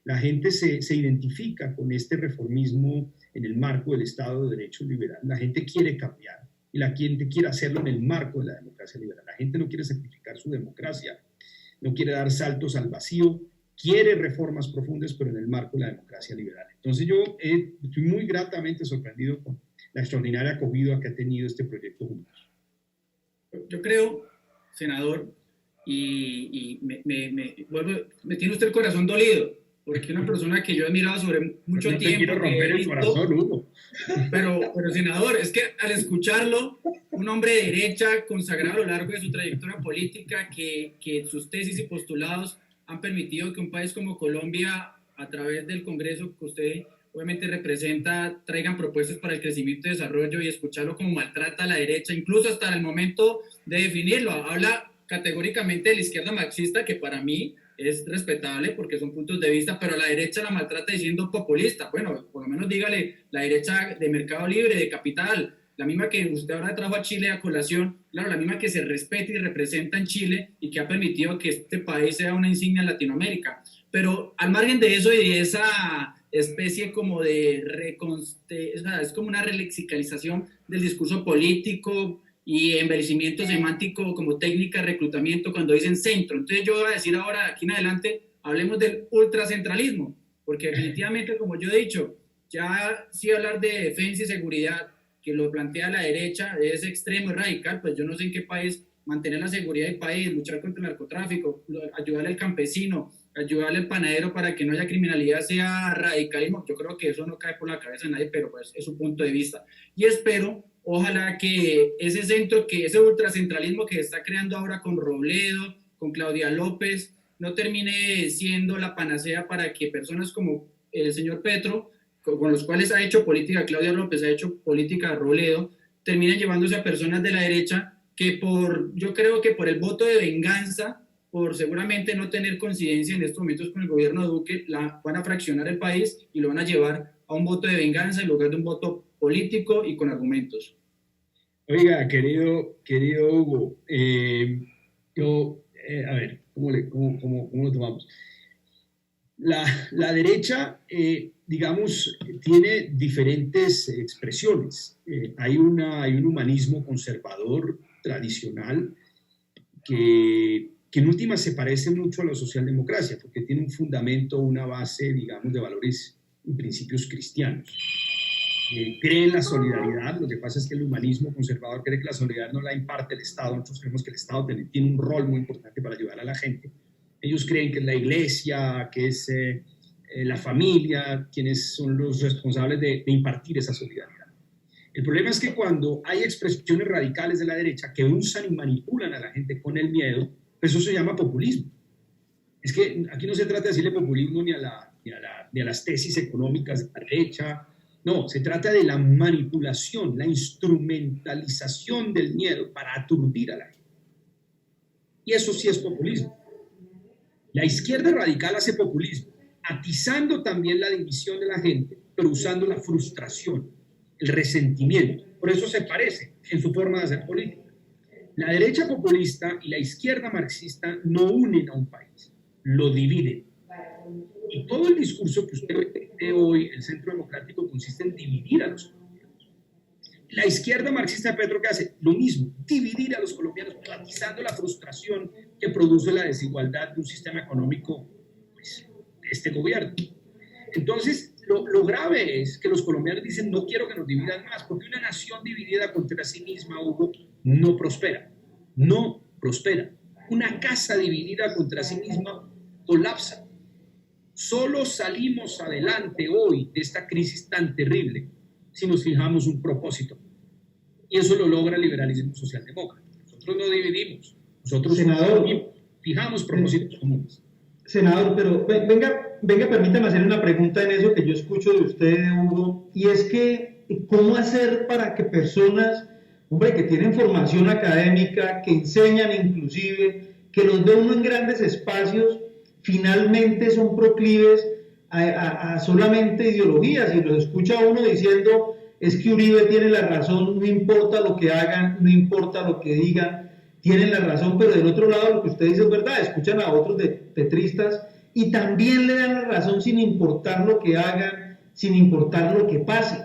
La gente se identifica con este reformismo en el marco del Estado de Derecho liberal. La gente quiere cambiar y la gente quiere hacerlo en el marco de la democracia liberal. La gente no quiere sacrificar su democracia, no quiere dar saltos al vacío, quiere reformas profundas, pero en el marco de la democracia liberal. Entonces yo estoy muy gratamente sorprendido con la extraordinaria acogida que ha tenido este proyecto Juntos. Yo creo, senador, y me tiene usted el corazón dolido, porque una persona que yo he admirado sobre mucho no tiempo. Quiero romper el corazón, Hugo. Pero, senador, es que al escucharlo, un hombre de derecha consagrado a lo largo de su trayectoria política, que sus tesis y postulados han permitido que un país como Colombia, a través del Congreso que usted obviamente representa, traigan propuestas para el crecimiento y desarrollo, y escucharlo como maltrata a la derecha, incluso hasta el momento de definirlo. Habla categóricamente de la izquierda marxista, que para mí es respetable porque son puntos de vista, pero la derecha la maltrata diciendo populista. Bueno, por lo menos dígale la derecha de mercado libre, de capital, la misma que usted ahora trajo a Chile a colación, claro, la misma que se respeta y representa en Chile y que ha permitido que este país sea una insignia en Latinoamérica. Pero al margen de eso y de esa especie como de es como una relexicalización del discurso político y embellecimiento semántico como técnica de reclutamiento cuando dicen centro. Entonces yo voy a decir ahora, aquí en adelante, hablemos del ultracentralismo, porque definitivamente, como yo he dicho, ya sí hablar de defensa y seguridad, que lo plantea la derecha, es extremo y radical, pues yo no sé en qué país mantener la seguridad del país, luchar contra el narcotráfico, ayudarle al campesino, ayudarle al panadero para que no haya criminalidad, sea radicalismo. Yo creo que eso no cae por la cabeza de nadie, pero pues es su punto de vista. Y espero, ojalá que ese centro, que ese ultracentralismo que se está creando ahora con Robledo, con Claudia López, no termine siendo la panacea para que personas como el señor Petro, con los cuales ha hecho política Claudia López, ha hecho política Robledo, terminen llevándose a personas de la derecha que yo creo que por el voto de venganza, por seguramente no tener coincidencia en estos momentos con el gobierno de Duque, van a fraccionar el país y lo van a llevar a un voto de venganza en lugar de un voto político y con argumentos. Oiga, querido Hugo, a ver, ¿cómo lo tomamos? La derecha, digamos, tiene diferentes expresiones. Hay un humanismo conservador tradicional que en última se parece mucho a la socialdemocracia, porque tiene un fundamento, una base, digamos, de valores y principios cristianos. Cree en la solidaridad. Lo que pasa es que el humanismo conservador cree que la solidaridad no la imparte el Estado. Nosotros creemos que el Estado tiene un rol muy importante para ayudar a la gente. Ellos creen que es la iglesia, que es la familia, quienes son los responsables de impartir esa solidaridad. El problema es que cuando hay expresiones radicales de la derecha que usan y manipulan a la gente con el miedo, pues eso se llama populismo. Es que aquí no se trata de decirle populismo ni a las tesis económicas de la derecha. No, se trata de la manipulación, la instrumentalización del miedo para aturdir a la gente. Y eso sí es populismo. La izquierda radical hace populismo, atizando también la división de la gente, pero usando la frustración, el resentimiento. Por eso se parece en su forma de hacer política. La derecha populista y la izquierda marxista no unen a un país, lo dividen. Y todo el discurso que usted ve hoy, el Centro Democrático, consiste en dividir a los colombianos. La izquierda marxista de Petro, ¿qué hace? Lo mismo, dividir a los colombianos, privatizando la frustración que produce la desigualdad de un sistema económico, pues, de este gobierno. Entonces, lo grave es que los colombianos dicen, no quiero que nos dividan más, porque una nación dividida contra sí misma, Hugo, no prospera. No prospera. Una casa dividida contra sí misma colapsa. Solo salimos adelante hoy de esta crisis tan terrible si nos fijamos un propósito. Y eso lo logra el liberalismo socialdemócrata. Nosotros no dividimos, nosotros fijamos propósitos comunes. Senador, pero venga, permítame hacer una pregunta en eso que yo escucho de usted, Hugo, y es que, ¿cómo hacer para que personas, hombre, que tienen formación académica, que enseñan inclusive, que los ve uno en grandes espacios, finalmente son proclives a solamente ideologías, y los escucha uno diciendo, es que Uribe tiene la razón, no importa lo que hagan, no importa lo que digan, tienen la razón, pero del otro lado lo que usted dice es verdad, escuchan a otros petristas y también le dan la razón sin importar lo que hagan, sin importar lo que pase.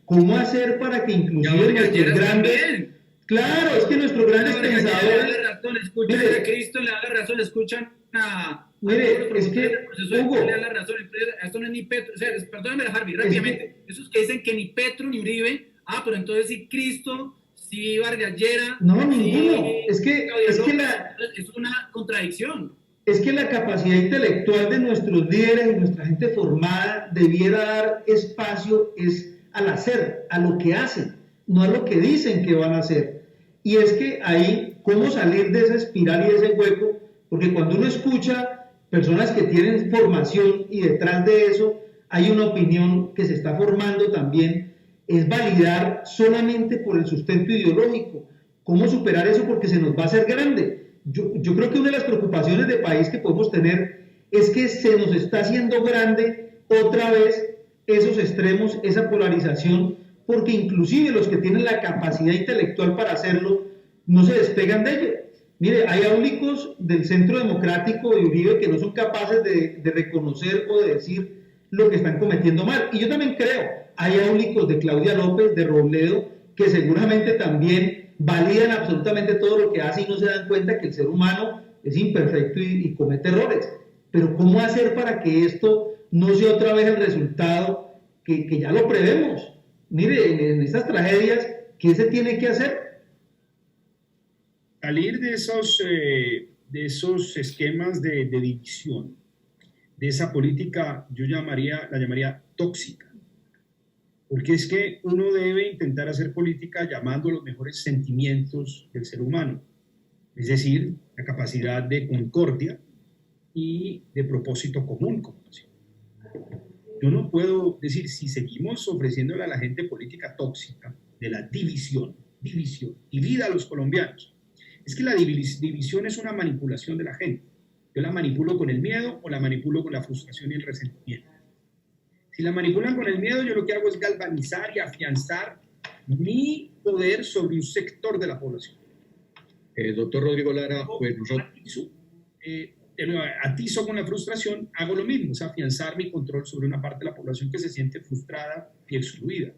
¿Cómo hacer para que inclusive nuestros grandes... También. Claro, es que nuestros grandes pensadores... Le da la razón, escuchan mire, a Cristo, le da la razón, le escuchan a... Mire, es que, Hugo... Le da la razón, esto no es ni Petro, o sea, perdóname, Harvey, rápidamente, esos que dicen que ni Petro ni Uribe, pero entonces sí Cristo... Sí, Vargas Llera. No, ninguno. Es que es una contradicción. Es que la capacidad intelectual de nuestros líderes y nuestra gente formada debiera dar espacio es al hacer, a lo que hacen, no a lo que dicen que van a hacer. Y es que ahí, ¿cómo salir de esa espiral y de ese hueco? Porque cuando uno escucha personas que tienen formación y detrás de eso hay una opinión que se está formando también, es validar solamente por el sustento ideológico. ¿Cómo superar eso? Porque se nos va a hacer grande. Yo creo que una de las preocupaciones de país que podemos tener es que se nos está haciendo grande otra vez esos extremos, esa polarización, porque inclusive los que tienen la capacidad intelectual para hacerlo no se despegan de ello. Mire, hay áulicos del Centro Democrático de Uribe que no son capaces de reconocer o de decir lo que están cometiendo mal. Y yo también creo, hay áulicos de Claudia López, de Robledo, que seguramente también validan absolutamente todo lo que hace y no se dan cuenta que el ser humano es imperfecto y comete errores. Pero ¿cómo hacer para que esto no sea otra vez el resultado que ya lo prevemos? Mire, en estas tragedias, ¿qué se tiene que hacer? Salir de esos esquemas de división, de esa política, la llamaría tóxica. Porque es que uno debe intentar hacer política llamando los mejores sentimientos del ser humano, es decir, la capacidad de concordia y de propósito común, como nación. Yo no puedo decir, si seguimos ofreciéndole a la gente política tóxica de la división, divida a los colombianos. Es que la división es una manipulación de la gente. Yo la manipulo con el miedo o la manipulo con la frustración y el resentimiento. Si la manipulan con el miedo, yo lo que hago es galvanizar y afianzar mi poder sobre un sector de la población. Doctor Rodrigo Lara, pues nosotros... Atizo con la frustración, hago lo mismo, es afianzar mi control sobre una parte de la población que se siente frustrada y excluida.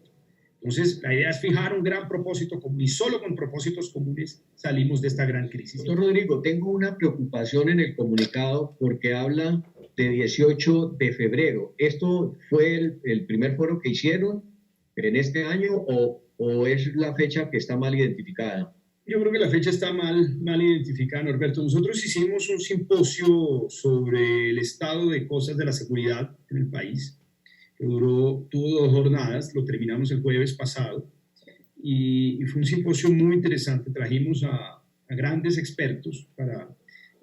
Entonces, la idea es fijar un gran propósito común y solo con propósitos comunes salimos de esta gran crisis. Doctor Rodrigo, tengo una preocupación en el comunicado porque habla de 18 de febrero. ¿Esto fue el primer foro que hicieron en este año o es la fecha que está mal identificada? Yo creo que la fecha está mal identificada, Norberto. Nosotros hicimos un simposio sobre el estado de cosas de la seguridad en el país, que tuvo 2 jornadas, lo terminamos el jueves pasado, y fue un simposio muy interesante. Trajimos a grandes expertos para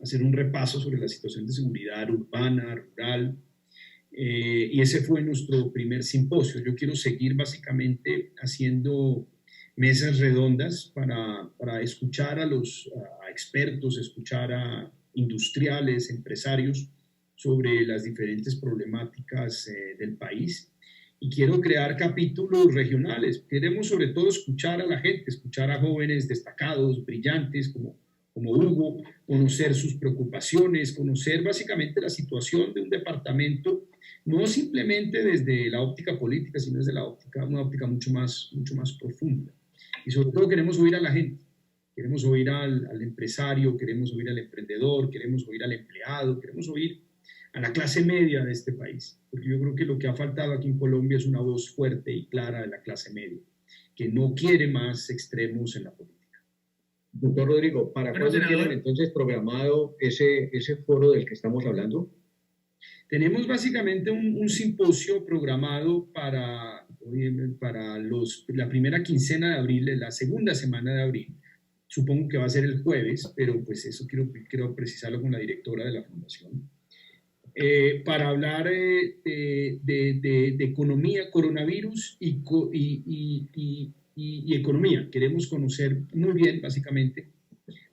hacer un repaso sobre la situación de seguridad urbana, rural, y ese fue nuestro primer simposio. Yo quiero seguir básicamente haciendo mesas redondas para escuchar a expertos, escuchar a industriales, empresarios sobre las diferentes problemáticas del país. Y quiero crear capítulos regionales. Queremos sobre todo escuchar a la gente, escuchar a jóvenes destacados, brillantes como Hugo, conocer sus preocupaciones, conocer básicamente la situación de un departamento, no simplemente desde la óptica política, sino desde una óptica mucho más profunda. Y sobre todo queremos oír a la gente, queremos oír al empresario, queremos oír al emprendedor, queremos oír al empleado, queremos oír a la clase media de este país, porque yo creo que lo que ha faltado aquí en Colombia es una voz fuerte y clara de la clase media, que no quiere más extremos en la política. Doctor Rodrigo, ¿para Bueno, cuándo senador. tienen entonces programado ese foro del que estamos hablando? Tenemos básicamente un simposio programado para la primera quincena de abril, la segunda semana de abril. Supongo que va a ser el jueves, pero pues eso quiero precisarlo con la directora de la fundación. Para hablar de economía, coronavirus y economía. Queremos conocer muy bien, básicamente,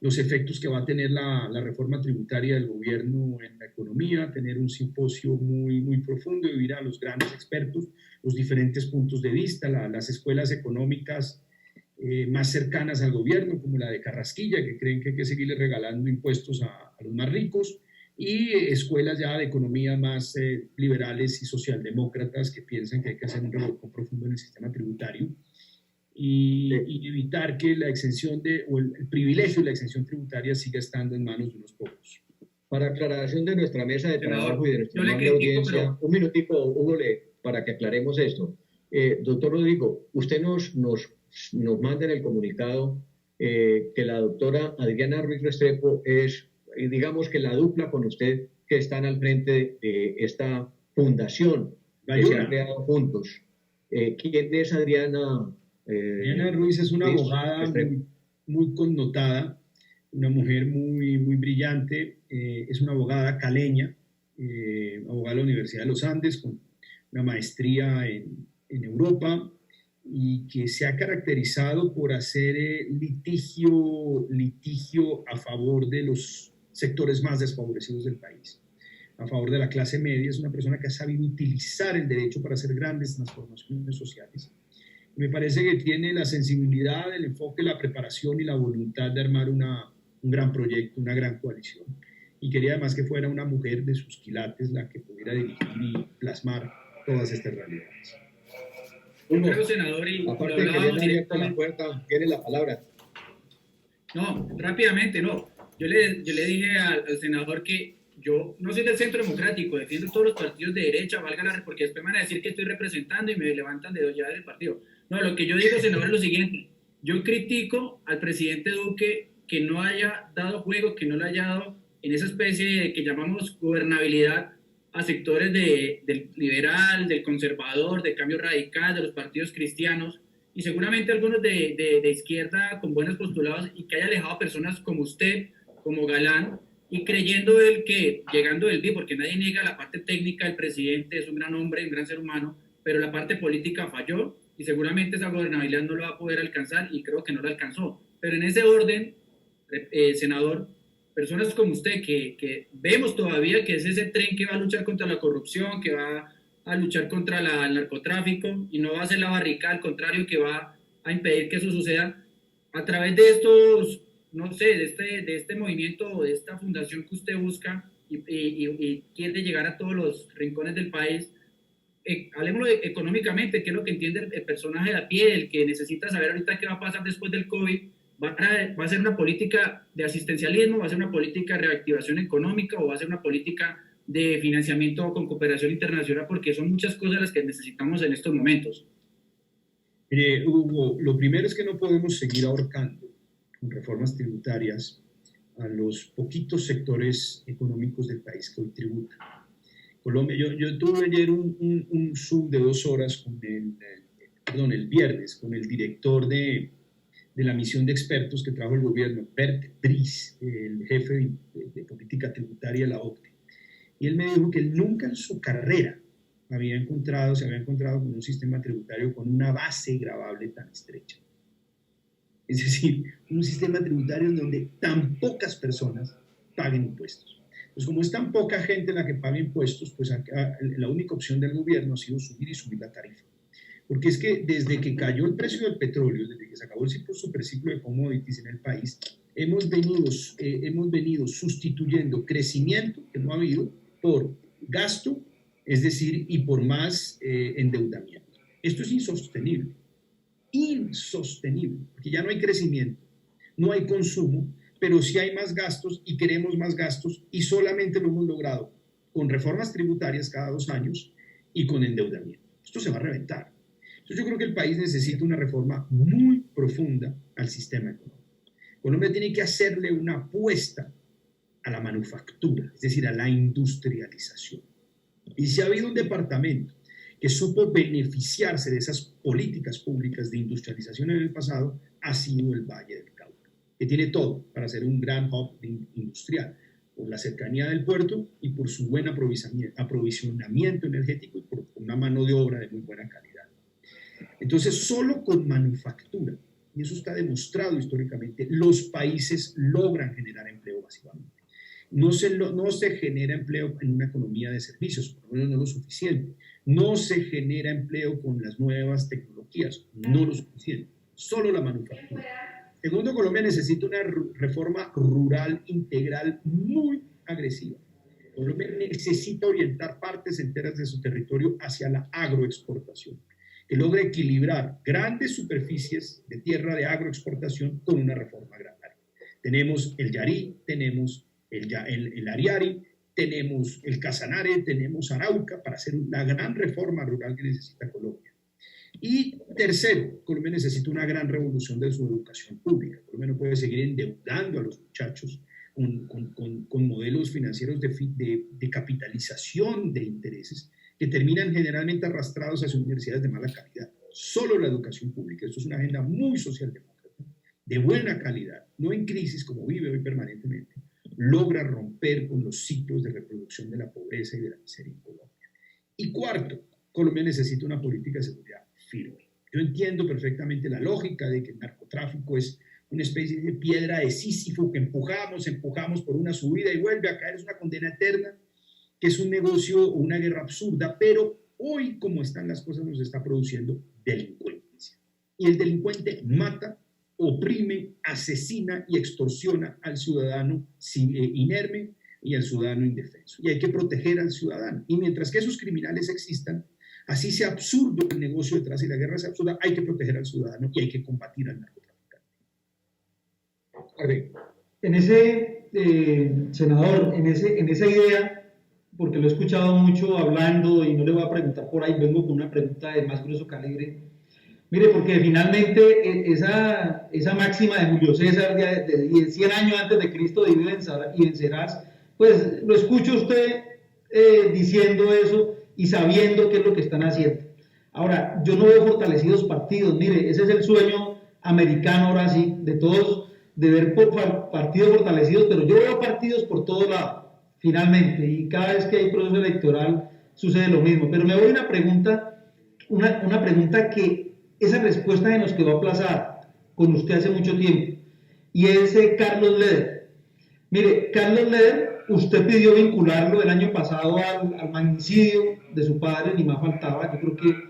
los efectos que va a tener la reforma tributaria del gobierno en la economía, tener un simposio muy, muy profundo y oír a los grandes expertos, los diferentes puntos de vista, las escuelas económicas más cercanas al gobierno, como la de Carrasquilla, que creen que hay que seguirle regalando impuestos a los más ricos, y escuelas ya de economía más liberales y socialdemócratas que piensan que hay que hacer un revolcón profundo en el sistema tributario y evitar que la exención o el privilegio de la exención tributaria siga estando en manos de unos pocos. Para aclaración de nuestra mesa de trabajo y de nuestra Yo le amable critico, audiencia, pero- un minutico, Hugo, para que aclaremos esto. Doctor Rodrigo, usted nos manda en el comunicado que la doctora Adriana Ruiz Restrepo es, digamos que la dupla con usted que están al frente de esta fundación que se ha creado juntos. ¿Quién es Adriana? Adriana Ruiz es una Ruiz abogada Restrepo. muy connotada, una mujer muy brillante, es una abogada caleña, abogada de la Universidad de los Andes, con una maestría en Europa, y que se ha caracterizado por hacer litigio a favor de los sectores más desfavorecidos del país, a favor de la clase media. Es una persona que ha sabido utilizar el derecho para hacer grandes transformaciones sociales. Me parece que tiene la sensibilidad, el enfoque, la preparación y la voluntad de armar un gran proyecto, una gran coalición. Y quería además que fuera una mujer de sus quilates la que pudiera dirigir y plasmar todas estas realidades. Yo creo, senador, y lo Aparte de que hablábamos le han abierto la directamente. puerta, tiene la palabra. No, rápidamente, no. Yo le dije al senador que yo no soy del Centro Democrático, defiendo todos los partidos de derecha, porque después me van a decir que estoy representando y me levantan de ya del partido. No, lo que yo digo, senador, es lo siguiente. Yo critico al presidente Duque que no haya dado juego, que no le haya dado en esa especie de que llamamos gobernabilidad a sectores del liberal, del conservador, del cambio radical, de los partidos cristianos, y seguramente algunos de izquierda con buenos postulados, y que haya alejado a personas como usted, como Galán, y creyendo él que, llegando del BI, porque nadie niega la parte técnica del presidente, es un gran hombre, un gran ser humano, pero la parte política falló, y seguramente esa gobernabilidad no lo va a poder alcanzar, y creo que no lo alcanzó. Pero en ese orden, senador, personas como usted, que vemos todavía que es ese tren que va a luchar contra la corrupción, que va a luchar contra el narcotráfico, y no va a ser la barricada, al contrario, que va a impedir que eso suceda, a través de estos, no sé, de este movimiento, de esta fundación que usted busca y quiere llegar a todos los rincones del país. Hablemos económicamente, qué es lo que entiende el personaje de a pie, el que necesita saber ahorita qué va a pasar después del COVID. ¿Va a ser una política de asistencialismo? ¿Va a ser una política de reactivación económica? ¿O va a ser una política de financiamiento con cooperación internacional? Porque son muchas cosas las que necesitamos en estos momentos. Mire, Hugo, lo primero es que no podemos seguir ahorcando con reformas tributarias a los poquitos sectores económicos del país que hoy tributan. Colombia, yo tuve ayer un Zoom de 2 horas con el viernes, con el director de la misión de expertos que trajo el gobierno, Bert Brice, el jefe de política tributaria de la OCDE. Y él me dijo que él nunca en su carrera se había encontrado con un sistema tributario con una base gravable tan estrecha. Es decir, un sistema tributario en donde tan pocas personas paguen impuestos. Pues como es tan poca gente la que paga impuestos, pues acá, la única opción del gobierno ha sido subir la tarifa. Porque es que desde que cayó el precio del petróleo, desde que se acabó el superciclo de commodities en el país, hemos venido sustituyendo crecimiento, que no ha habido, por gasto, es decir, y por más endeudamiento. Esto es insostenible. insostenible, porque ya no hay crecimiento, no hay consumo, pero sí hay más gastos y queremos más gastos y solamente lo hemos logrado con reformas tributarias cada 2 años y con endeudamiento. Esto se va a reventar. Entonces yo creo que el país necesita una reforma muy profunda al sistema económico. Colombia tiene que hacerle una apuesta a la manufactura, es decir, a la industrialización. Y si ha habido un departamento que supo beneficiarse de esas políticas públicas de industrialización en el pasado, ha sido el Valle del Cauca, que tiene todo para ser un gran hub industrial, por la cercanía del puerto y por su buen aprovisionamiento energético y por una mano de obra de muy buena calidad. Entonces, solo con manufactura, y eso está demostrado históricamente, los países logran generar empleo masivamente. No se genera empleo en una economía de servicios, por lo menos no lo suficiente. No se genera empleo con las nuevas tecnologías, no lo suficiente. Solo la manufactura. Segundo, Colombia necesita una reforma rural integral muy agresiva. Colombia necesita orientar partes enteras de su territorio hacia la agroexportación, que logre equilibrar grandes superficies de tierra de agroexportación con una reforma agraria. Tenemos el Yarí, tenemos el Ariari, tenemos el Casanare, tenemos Arauca para hacer una gran reforma rural que necesita Colombia. Y tercero, Colombia necesita una gran revolución de su educación pública. Colombia no puede seguir endeudando a los muchachos con modelos financieros de capitalización de intereses que terminan generalmente arrastrados hacia universidades de mala calidad. Solo la educación pública, esto es una agenda muy socialdemócrata, de buena calidad, no en crisis como vive hoy permanentemente, logra romper con los ciclos de reproducción de la pobreza y de la miseria en Colombia. Y cuarto, Colombia necesita una política de seguridad firme. Yo entiendo perfectamente la lógica de que el narcotráfico es una especie de piedra de Sísifo que empujamos por una subida y vuelve a caer, es una condena eterna, que es un negocio o una guerra absurda, pero hoy, como están las cosas, nos está produciendo delincuencia. Y el delincuente mata, oprime, asesina y extorsiona al ciudadano inerme y al ciudadano indefenso. Y hay que proteger al ciudadano. Y mientras que esos criminales existan, así sea absurdo el negocio detrás y la guerra sea absurda, hay que proteger al ciudadano y hay que combatir al narcotraficante. En ese, senador, en esa idea, porque lo he escuchado mucho hablando y no le voy a preguntar por ahí, vengo con una pregunta de más grueso calibre. Mire, porque finalmente esa máxima de Julio César de 100 años antes de Cristo, vive y vencerás, pues lo escucho usted diciendo eso y sabiendo qué es lo que están haciendo. Ahora, yo no veo fortalecidos partidos, mire, ese es el sueño americano ahora sí, de todos, de ver partidos fortalecidos, pero yo veo partidos por todos lados, finalmente, y cada vez que hay proceso electoral sucede lo mismo. Pero me voy a una pregunta que esa respuesta se nos quedó aplazada con usted hace mucho tiempo, y es Carlos Leder. Mire, Carlos Leder, usted pidió vincularlo el año pasado al magnicidio de su padre, ni más faltaba. Yo creo que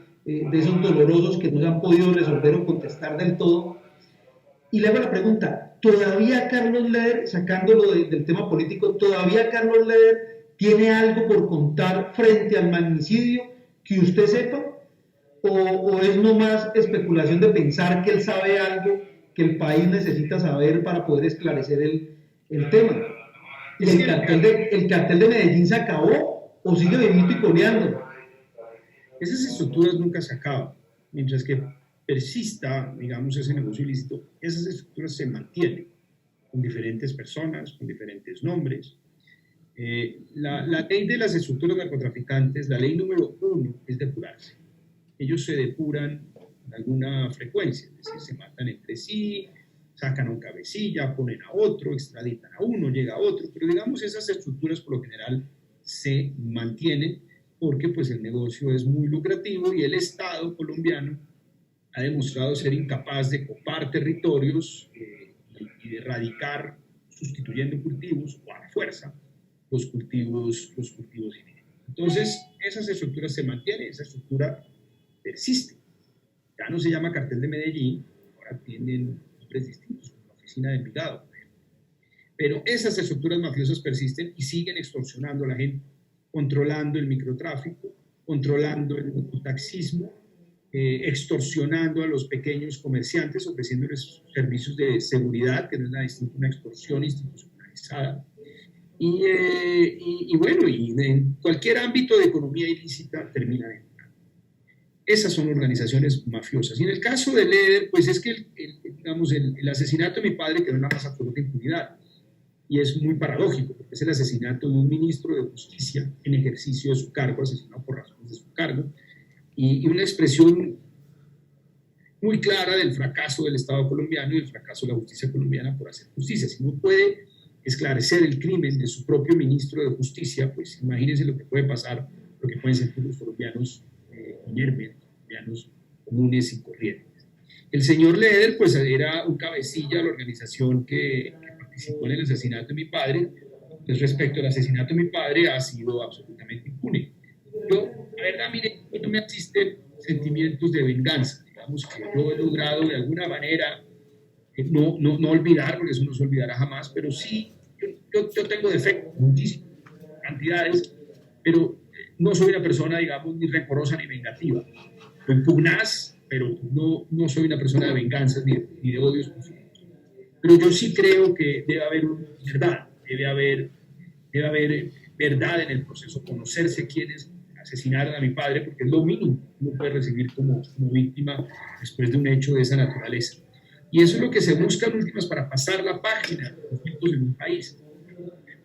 de esos dolorosos que no se han podido resolver o contestar del todo. Y le hago la pregunta, ¿todavía Carlos Leder, sacándolo del tema político, todavía Carlos Leder tiene algo por contar frente al magnicidio que usted sepa? ¿O es nomás especulación de pensar que él sabe algo que el país necesita saber para poder esclarecer el tema? ¿El cartel de Medellín se acabó o sigue vivito y coleando? Esas estructuras nunca se acaban. Mientras que persista, digamos, ese negocio ilícito, esas estructuras se mantienen con diferentes personas, con diferentes nombres. La ley de las estructuras narcotraficantes, la ley número 1, es depurarse. Ellos se depuran con alguna frecuencia, es decir, se matan entre sí, sacan a un cabecilla, ponen a otro, extraditan a uno, llega a otro, pero digamos esas estructuras por lo general se mantienen porque pues el negocio es muy lucrativo y el Estado colombiano ha demostrado ser incapaz de copar territorios y de erradicar, sustituyendo cultivos o a la fuerza, los cultivos indígenas. Entonces, esas estructuras se mantienen, esa estructura persiste. Ya no se llama Cartel de Medellín, ahora tienen nombres distintos, como la Oficina de Envigado, por ejemplo. Pero esas estructuras mafiosas persisten y siguen extorsionando a la gente, controlando el microtráfico, controlando el taxismo, extorsionando a los pequeños comerciantes, ofreciéndoles servicios de seguridad, que no es nada distinto a una extorsión institucionalizada. Y bueno, y en cualquier ámbito de economía ilícita termina en esas son organizaciones mafiosas. Y en el caso de Leder, pues es que el asesinato de mi padre quedó en la más absoluta impunidad. Y es muy paradójico, porque es el asesinato de un ministro de justicia en ejercicio de su cargo, asesinado por razones de su cargo, y una expresión muy clara del fracaso del Estado colombiano y del fracaso de la justicia colombiana por hacer justicia. Si no puede esclarecer el crimen de su propio ministro de justicia, pues imagínense lo que puede pasar, lo que pueden sentir los colombianos inermes, colombianos comunes y corrientes. El señor Leder, pues era un cabecilla de la organización que participó en el asesinato de mi padre. Pues, respecto al asesinato de mi padre, ha sido absolutamente impune. Yo, la verdad, mire, no me asisten sentimientos de venganza. Digamos que yo he logrado de alguna manera no olvidar, porque eso no se olvidará jamás, pero sí, yo tengo defectos, muchísimas cantidades, pero no soy una persona, digamos, ni rencorosa ni vengativa. Soy pugnaz, pero no soy una persona de venganzas ni de odios. Pero yo sí creo que debe haber verdad, debe haber verdad en el proceso, conocerse quiénes asesinaron a mi padre, porque es lo mínimo que uno puede recibir como víctima después de un hecho de esa naturaleza. Y eso es lo que se busca en últimas para pasar la página de los conflictos en un país.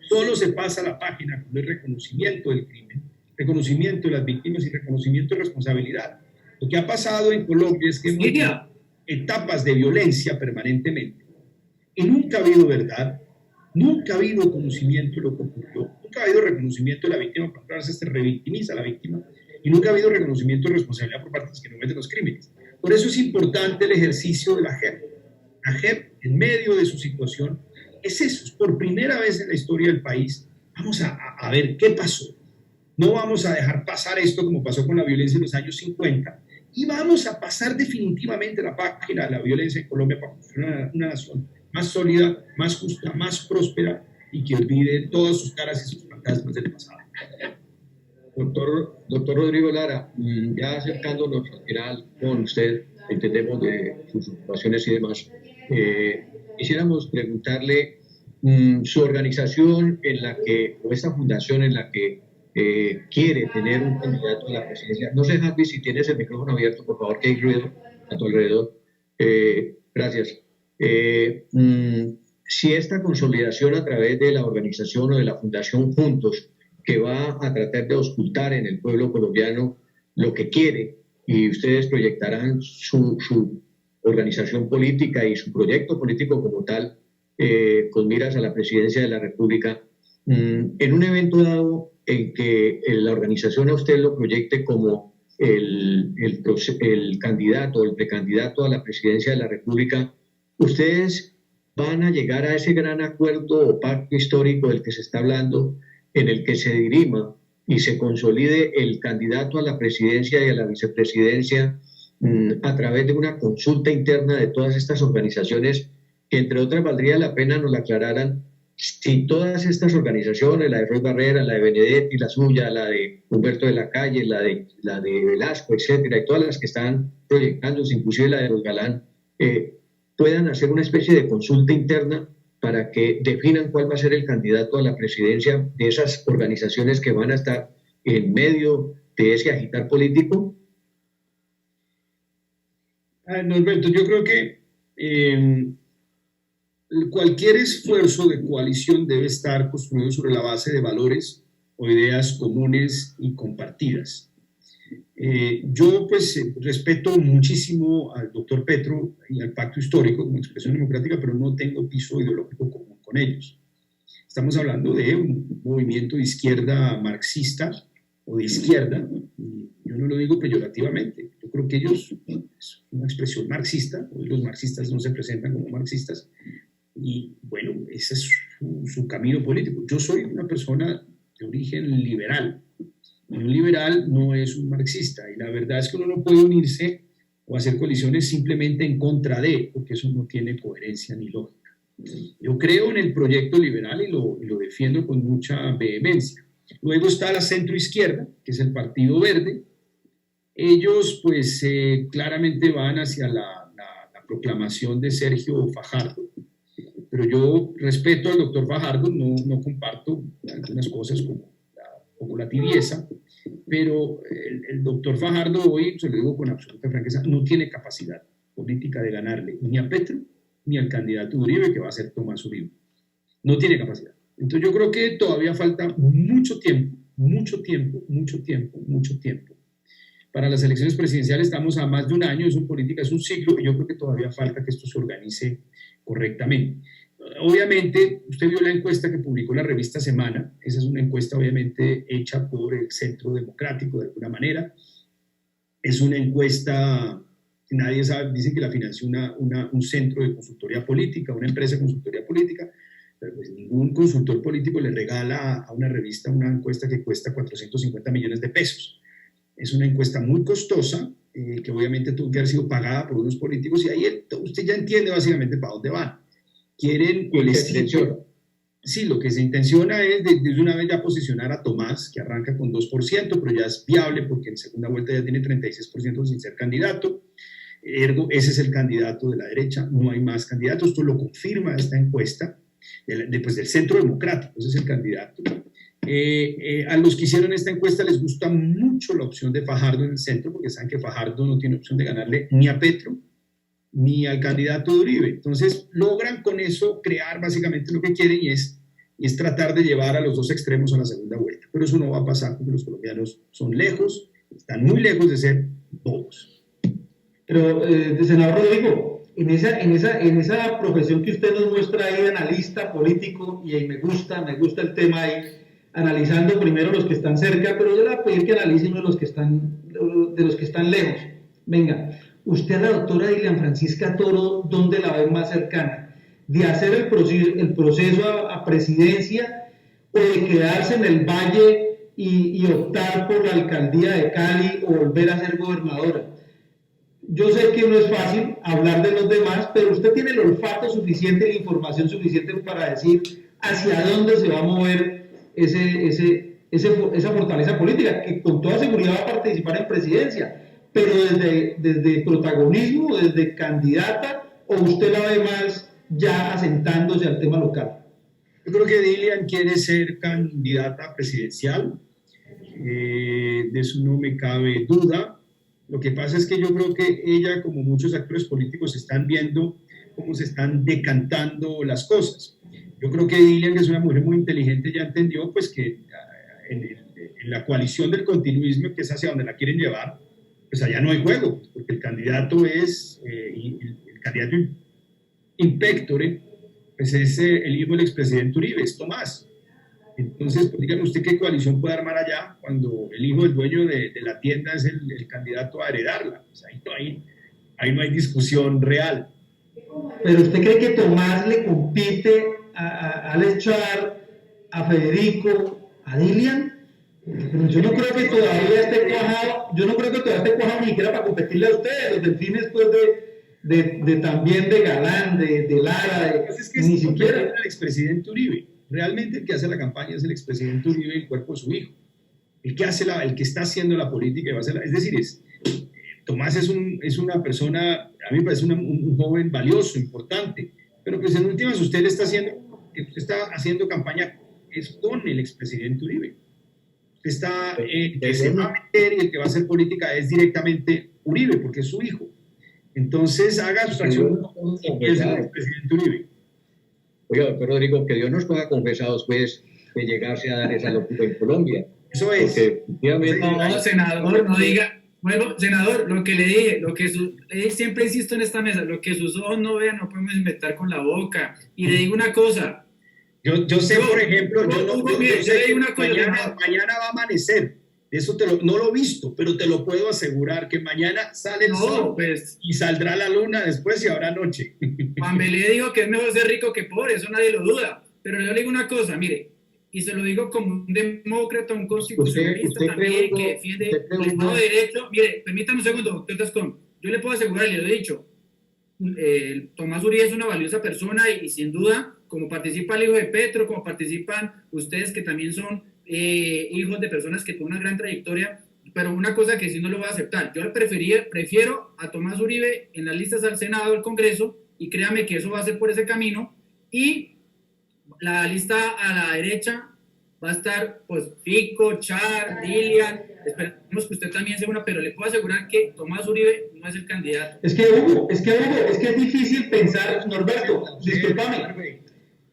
Solo se pasa la página con el reconocimiento del crimen, reconocimiento de las víctimas y reconocimiento de responsabilidad. Lo que ha pasado en Colombia es que hemos tenido etapas de violencia permanentemente y nunca ha habido verdad, nunca ha habido conocimiento de lo que ocurrió, nunca ha habido reconocimiento de la víctima, por otra vez se revictimiza a la víctima, y nunca ha habido reconocimiento de responsabilidad por parte de los que cometen los crímenes. Por eso es importante el ejercicio de la JEP. La JEP, en medio de su situación, es eso, es por primera vez en la historia del país, vamos a ver qué pasó. No vamos a dejar pasar esto como pasó con la violencia en los años 50 y vamos a pasar definitivamente la página de la violencia en Colombia para construir una nación más sólida, más justa, más próspera y que olvide todas sus caras y sus fantasmas del pasado. Doctor Rodrigo Lara, ya acercándonos al final con usted, entendemos de sus ocupaciones y demás, quisiéramos preguntarle su organización en la que, o esta fundación en la que quiere tener un candidato a la presidencia. No sé, Javi, si tienes el micrófono abierto, por favor, que hay ruido a tu alrededor. Gracias. Si esta consolidación a través de la organización o de la fundación Juntos, que va a tratar de auscultar en el pueblo colombiano lo que quiere, y ustedes proyectarán su organización política y su proyecto político como tal, con miras a la presidencia de la República, en un evento dado en que la organización a usted lo proyecte como el candidato o el precandidato a la presidencia de la República, ustedes van a llegar a ese gran acuerdo o pacto histórico del que se está hablando, en el que se dirima y se consolide el candidato a la presidencia y a la vicepresidencia a través de una consulta interna de todas estas organizaciones, que entre otras valdría la pena nos la aclararan si todas estas organizaciones, la de Roy Barrera, la de Benedetti, la suya, la de Humberto de la Calle, la de Velasco, etcétera, y todas las que están proyectándose, inclusive la de Los Galán, puedan hacer una especie de consulta interna para que definan cuál va a ser el candidato a la presidencia de esas organizaciones que van a estar en medio de ese agitar político. Norberto, yo creo que cualquier esfuerzo de coalición debe estar construido sobre la base de valores o ideas comunes y compartidas. Yo pues respeto muchísimo al doctor Petro y al pacto histórico como expresión democrática, pero no tengo piso ideológico común con ellos. Estamos hablando de un movimiento de izquierda marxista o de izquierda, y yo no lo digo peyorativamente, yo creo que ellos es una expresión marxista, hoy los marxistas no se presentan como marxistas, y bueno, ese es su camino político. Yo soy una persona de origen liberal, y un liberal no es un marxista, y la verdad es que uno no puede unirse o hacer coaliciones simplemente en contra de, porque eso no tiene coherencia ni lógica. Yo creo en el proyecto liberal y lo defiendo con mucha vehemencia. Luego está la centroizquierda, que es el Partido Verde, Ellos pues claramente van hacia la proclamación de Sergio Fajardo, pero yo respeto al doctor Fajardo, no comparto algunas cosas como la tibieza, pero el doctor Fajardo hoy, se lo digo con absoluta franqueza, no tiene capacidad política de ganarle ni a Petro ni al candidato Uribe, que va a ser Tomás Uribe. No tiene capacidad. Entonces yo creo que todavía falta mucho tiempo, mucho tiempo, mucho tiempo, mucho tiempo. Para las elecciones presidenciales estamos a más de un año, eso en política es un siglo, y yo creo que todavía falta que esto se organice correctamente. Obviamente, usted vio la encuesta que publicó la revista Semana, esa es una encuesta obviamente hecha por el Centro Democrático de alguna manera, es una encuesta que nadie sabe, dice que la financió un centro de consultoría política, una empresa de consultoría política, pero pues ningún consultor político le regala a una revista una encuesta que cuesta 450 millones de pesos. Es una encuesta muy costosa, que obviamente tuvo que haber sido pagada por unos políticos, y ahí usted ya entiende básicamente para dónde van. Quieren el estilo. Sí, lo que se intenciona es de una vez ya posicionar a Tomás, que arranca con 2%, pero ya es viable porque en segunda vuelta ya tiene 36% sin ser candidato. Ergo, ese es el candidato de la derecha, no hay más candidatos. Esto lo confirma esta encuesta del Centro Democrático, ese es el candidato. A los que hicieron esta encuesta les gusta mucho la opción de Fajardo en el centro, porque saben que Fajardo no tiene opción de ganarle ni a Petro ni al candidato de Uribe. Entonces logran con eso crear básicamente lo que quieren, y es tratar de llevar a los dos extremos a la segunda vuelta. Pero eso no va a pasar porque los colombianos son lejos, están muy lejos de ser bobos. Pero, senador Rodrigo, en esa profesión que usted nos muestra ahí de analista político, y ahí me gusta el tema ahí, analizando primero los que están cerca, pero yo le voy a pedir que analicen de los que están lejos. Venga, usted a la doctora Dilian Francisca Toro, ¿dónde la ve más cercana? ¿De hacer el proceso a presidencia, o de quedarse en el Valle y optar por la alcaldía de Cali o volver a ser gobernadora? Yo sé que no es fácil hablar de los demás, pero usted tiene el olfato suficiente, la información suficiente para decir hacia dónde se va a mover esa fortaleza política, que con toda seguridad va a participar en presidencia, pero desde protagonismo, desde candidata, o usted la ve más ya asentándose al tema local. Yo creo que Dilian quiere ser candidata presidencial, de eso no me cabe duda. Lo que pasa es que yo creo que ella, como muchos actores políticos, están viendo cómo se están decantando las cosas. Yo creo que Dilian, que es una mujer muy inteligente, ya entendió pues que en la coalición del continuismo, que es hacia donde la quieren llevar, pues allá no hay juego, porque el candidato es, el candidato in pectore, pues es el hijo del expresidente Uribe, es Tomás. Entonces, pues, dígame usted qué coalición puede armar allá cuando el hijo del dueño de la tienda es el candidato a heredarla. Pues ahí no hay discusión real. ¿Pero usted cree que Tomás le compite a Alex Char, a Federico, a Dilian? Pero yo no creo que todavía esté cuajado ni siquiera para competirle a ustedes. Los delfines, pues, también de Galán, de Lara, es que ni siquiera. El expresidente Uribe. Realmente el que hace la campaña es el expresidente Uribe y el cuerpo de su hijo. El que está haciendo la política y va a hacerla. Es decir, Tomás es una persona, a mí me parece un joven valioso, importante, pero pues en últimas usted está haciendo campaña es con el expresidente Uribe. Usted está, que se va a meter y el que va a hacer política es directamente Uribe, porque es su hijo. Entonces haga su acción y es el expresidente Uribe. Oiga, doctor Rodrigo, que Dios nos ponga confesados, pues, de llegarse a dar esa locura en Colombia. Eso es. Porque, no, senador, no diga. Bueno, senador, lo que le dije, siempre insisto en esta mesa, lo que sus ojos no vean no podemos inventar con la boca. Y le digo una cosa. Yo sé, por ejemplo, mañana va a amanecer. Eso no lo he visto, pero te lo puedo asegurar que mañana sale el sol, pues, y saldrá la luna después y habrá noche. Juan Belé dijo que es mejor ser rico que pobre, eso nadie lo duda. Pero yo le digo una cosa, mire, y se lo digo como un demócrata, un constitucionalista también, que defiende el Estado de Derecho. Mire, permítame un segundo, doctor Tascón. Yo le puedo asegurar, y le he dicho, Tomás Uribe es una valiosa persona y sin duda, como participa el hijo de Petro, como participan ustedes que también son hijos de personas que tienen una gran trayectoria, pero una cosa que sí no lo voy a aceptar. Yo prefiero a Tomás Uribe en las listas al Senado, al Congreso, y créame que eso va a ser por ese camino, y la lista a la derecha va a estar, pues, Fico, Char, Dilian, esperemos que usted también sea una, pero le puedo asegurar que Tomás Uribe no es el candidato. Es que Hugo, es que es difícil pensar, Norberto, discúlpame.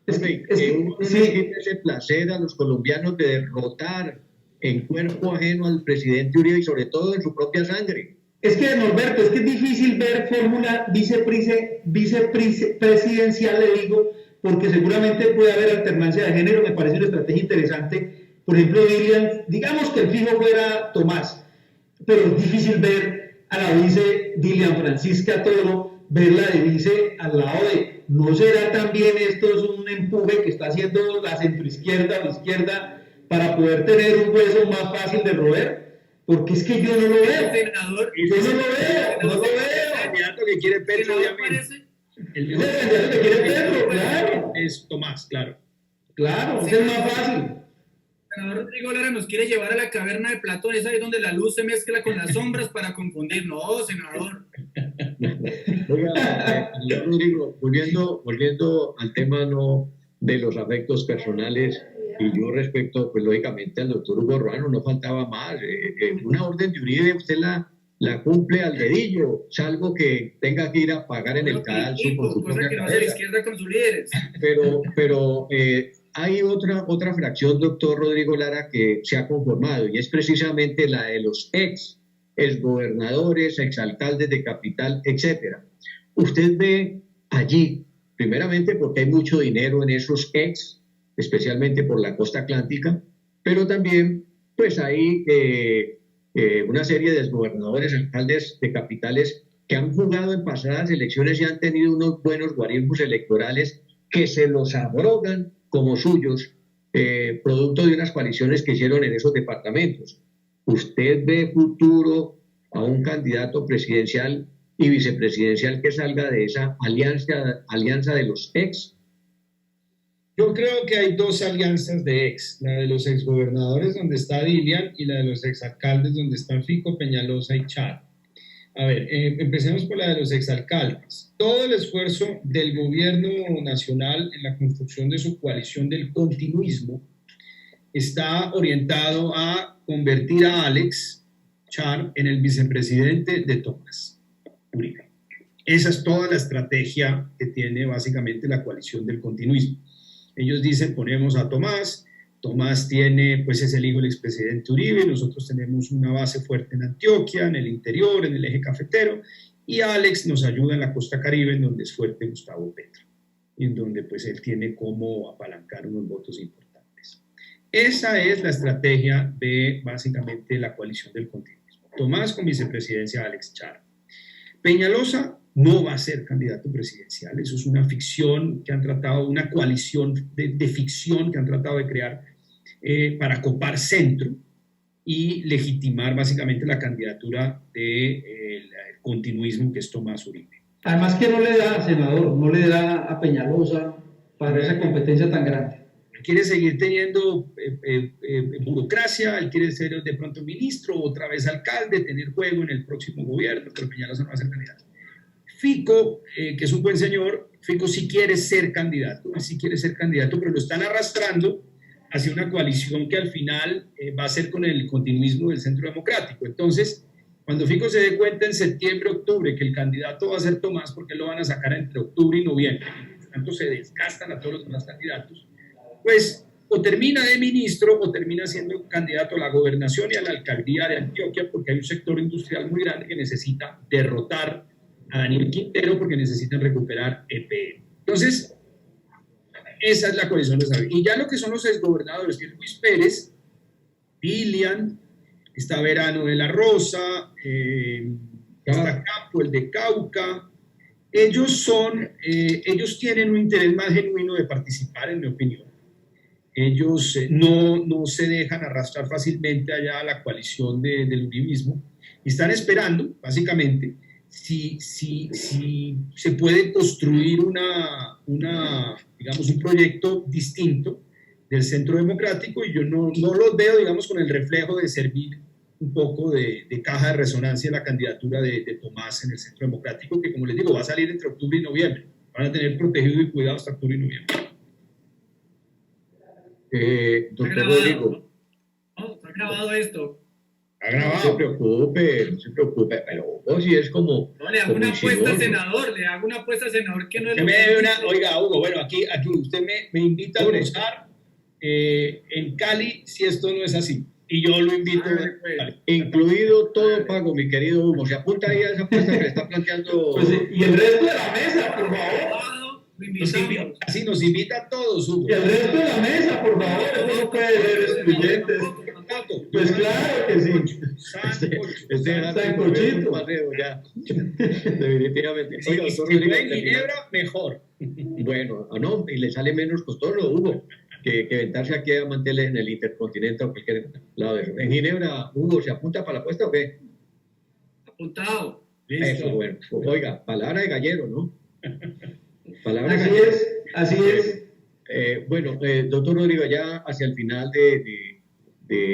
Uno no tiene ese placer a los colombianos de derrotar en cuerpo ajeno al presidente Uribe y sobre todo en su propia sangre. Es que, Norberto, es que es difícil ver fórmula vicepresidencial, le digo, porque seguramente puede haber alternancia de género, me parece una estrategia interesante. Por ejemplo, Dilian, digamos que el fijo fuera Tomás, pero es difícil ver a la vice Dilian Francisca Toro, verla de vice al lado de, ¿no será también esto es un empuje que está haciendo la centroizquierda o izquierda para poder tener un hueso más fácil de roer? Porque es que yo no lo veo. Senador, Yo no lo veo. El candidato que quiere Petro, obviamente. El mejor candidato que quiere Petro, claro. es Tomás, claro. Claro, es el más fácil. El senador Rodrigo Lara nos quiere llevar a la caverna de Platón, es ahí donde la luz se mezcla con las sombras para confundir. No, senador. Oiga, Rodrigo, volviendo al tema de los afectos personales, y yo respecto, pues lógicamente al doctor Hugo Ruano, no faltaba más. Una orden de Uribe usted la cumple al dedillo, salvo que tenga que ir a pagar en el cadalso con su cosa que no hace la izquierda con sus líderes. Pero hay otra fracción, doctor Rodrigo Lara, que se ha conformado, y es precisamente la de los exgobernadores, exalcaldes de capital, etcétera. Usted ve allí, primeramente porque hay mucho dinero en esos especialmente por la costa atlántica, pero también pues hay una serie de exgobernadores, alcaldes de capitales que han jugado en pasadas elecciones y han tenido unos buenos guarismos electorales que se los abrogan como suyos, producto de unas coaliciones que hicieron en esos departamentos. ¿Usted ve futuro a un candidato presidencial y vicepresidencial que salga de esa alianza de los ex? Yo creo que hay dos alianzas de la de los exgobernadores donde está Dilian y la de los exalcaldes donde están Fico, Peñalosa y Char. A ver, empecemos por la de los exalcaldes. Todo el esfuerzo del gobierno nacional en la construcción de su coalición del continuismo está orientado a convertir a Alex Char en el vicepresidente de Tomás Uribe. Esa es toda la estrategia que tiene básicamente la coalición del continuismo. Ellos dicen, ponemos a Tomás tiene, pues es el hijo del expresidente Uribe, nosotros tenemos una base fuerte en Antioquia, en el interior, en el eje cafetero, y Alex nos ayuda en la costa caribe, en donde es fuerte Gustavo Petro, y en donde pues él tiene cómo apalancar unos votos importantes. Esa es la estrategia de básicamente la coalición del continuismo. Tomás con vicepresidencia Alex Char. Peñalosa no va a ser candidato presidencial, eso es una ficción que han tratado, una coalición de ficción que han tratado de crear para copar centro y legitimar básicamente la candidatura del continuismo que es Tomás Uribe. Además que no le da, senador, no le da a Peñalosa para esa competencia tan grande. Quiere seguir teniendo burocracia, él quiere ser de pronto ministro, otra vez alcalde, tener juego en el próximo gobierno, pero Peñalosa no va a ser candidato. Fico, que es un buen señor, Fico sí quiere ser candidato, pero lo están arrastrando hacia una coalición que al final va a ser con el continuismo del Centro Democrático. Entonces, cuando Fico se dé cuenta en septiembre, octubre, que el candidato va a ser Tomás, porque lo van a sacar entre octubre y noviembre, por tanto se desgastan a todos los demás candidatos, pues o termina de ministro o termina siendo candidato a la gobernación y a la alcaldía de Antioquia, porque hay un sector industrial muy grande que necesita derrotar a Daniel Quintero porque necesitan recuperar EPM. Entonces, esa es la coalición de Saber. Y ya lo que son los exgobernadores, que es Luis Pérez, Dilian, está Verano de la Rosa, está Campo, el de Cauca. Ellos tienen un interés más genuino de participar, en mi opinión. Ellos no se dejan arrastrar fácilmente allá a la coalición del uribismo y están esperando, básicamente, si se puede construir digamos, un proyecto distinto del Centro Democrático, y yo no los veo, digamos, con el reflejo de servir un poco de caja de resonancia en la candidatura de Tomás en el Centro Democrático, que como les digo, va a salir entre octubre y noviembre. Van a tener protegido y cuidado hasta octubre y noviembre. Doctor Rodrigo. No, está grabado esto. Está No se preocupe, pero vos sí es como... No, le hago una apuesta, senador, que no es lo me que debe dice. oiga, Hugo, bueno, aquí usted me invita a almorzar en Cali si esto no es así. Y yo lo invito. Pues. Incluido todo pago, mi querido Hugo. ¿Se apunta ahí a esa apuesta que le está planteando? Pues, y el resto de la mesa, por favor. Así nos invita a todos, Hugo. Y el resto de la mesa, por favor. Eso no puede ser excluyentes. Pues claro que sí. Este era Sancochito. un paseo ya. Definitivamente. Oiga, Si doctor Rodrigo, hay Ginebra, mejor. Bueno, no, y le sale menos costoso, Hugo, que ventarse aquí a manteles en el Intercontinente o cualquier lado de eso. En Ginebra, Hugo, ¿se apunta para la apuesta o qué? Apuntado. Eso, bueno. Oiga, palabra de gallero, ¿no? Palabra de Así gallero. es, así es. Bueno, doctor Rodrigo, ya hacia el final de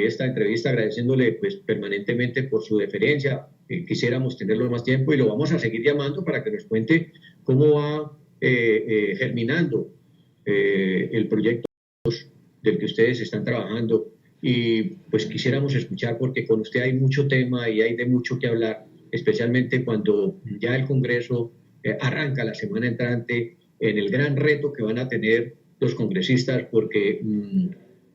esta entrevista, agradeciéndole pues permanentemente por su deferencia, quisiéramos tenerlo más tiempo y lo vamos a seguir llamando para que nos cuente cómo va germinando el proyecto del que ustedes están trabajando, y pues quisiéramos escuchar porque con usted hay mucho tema y hay de mucho que hablar, especialmente cuando ya el Congreso arranca la semana entrante en el gran reto que van a tener los congresistas, porque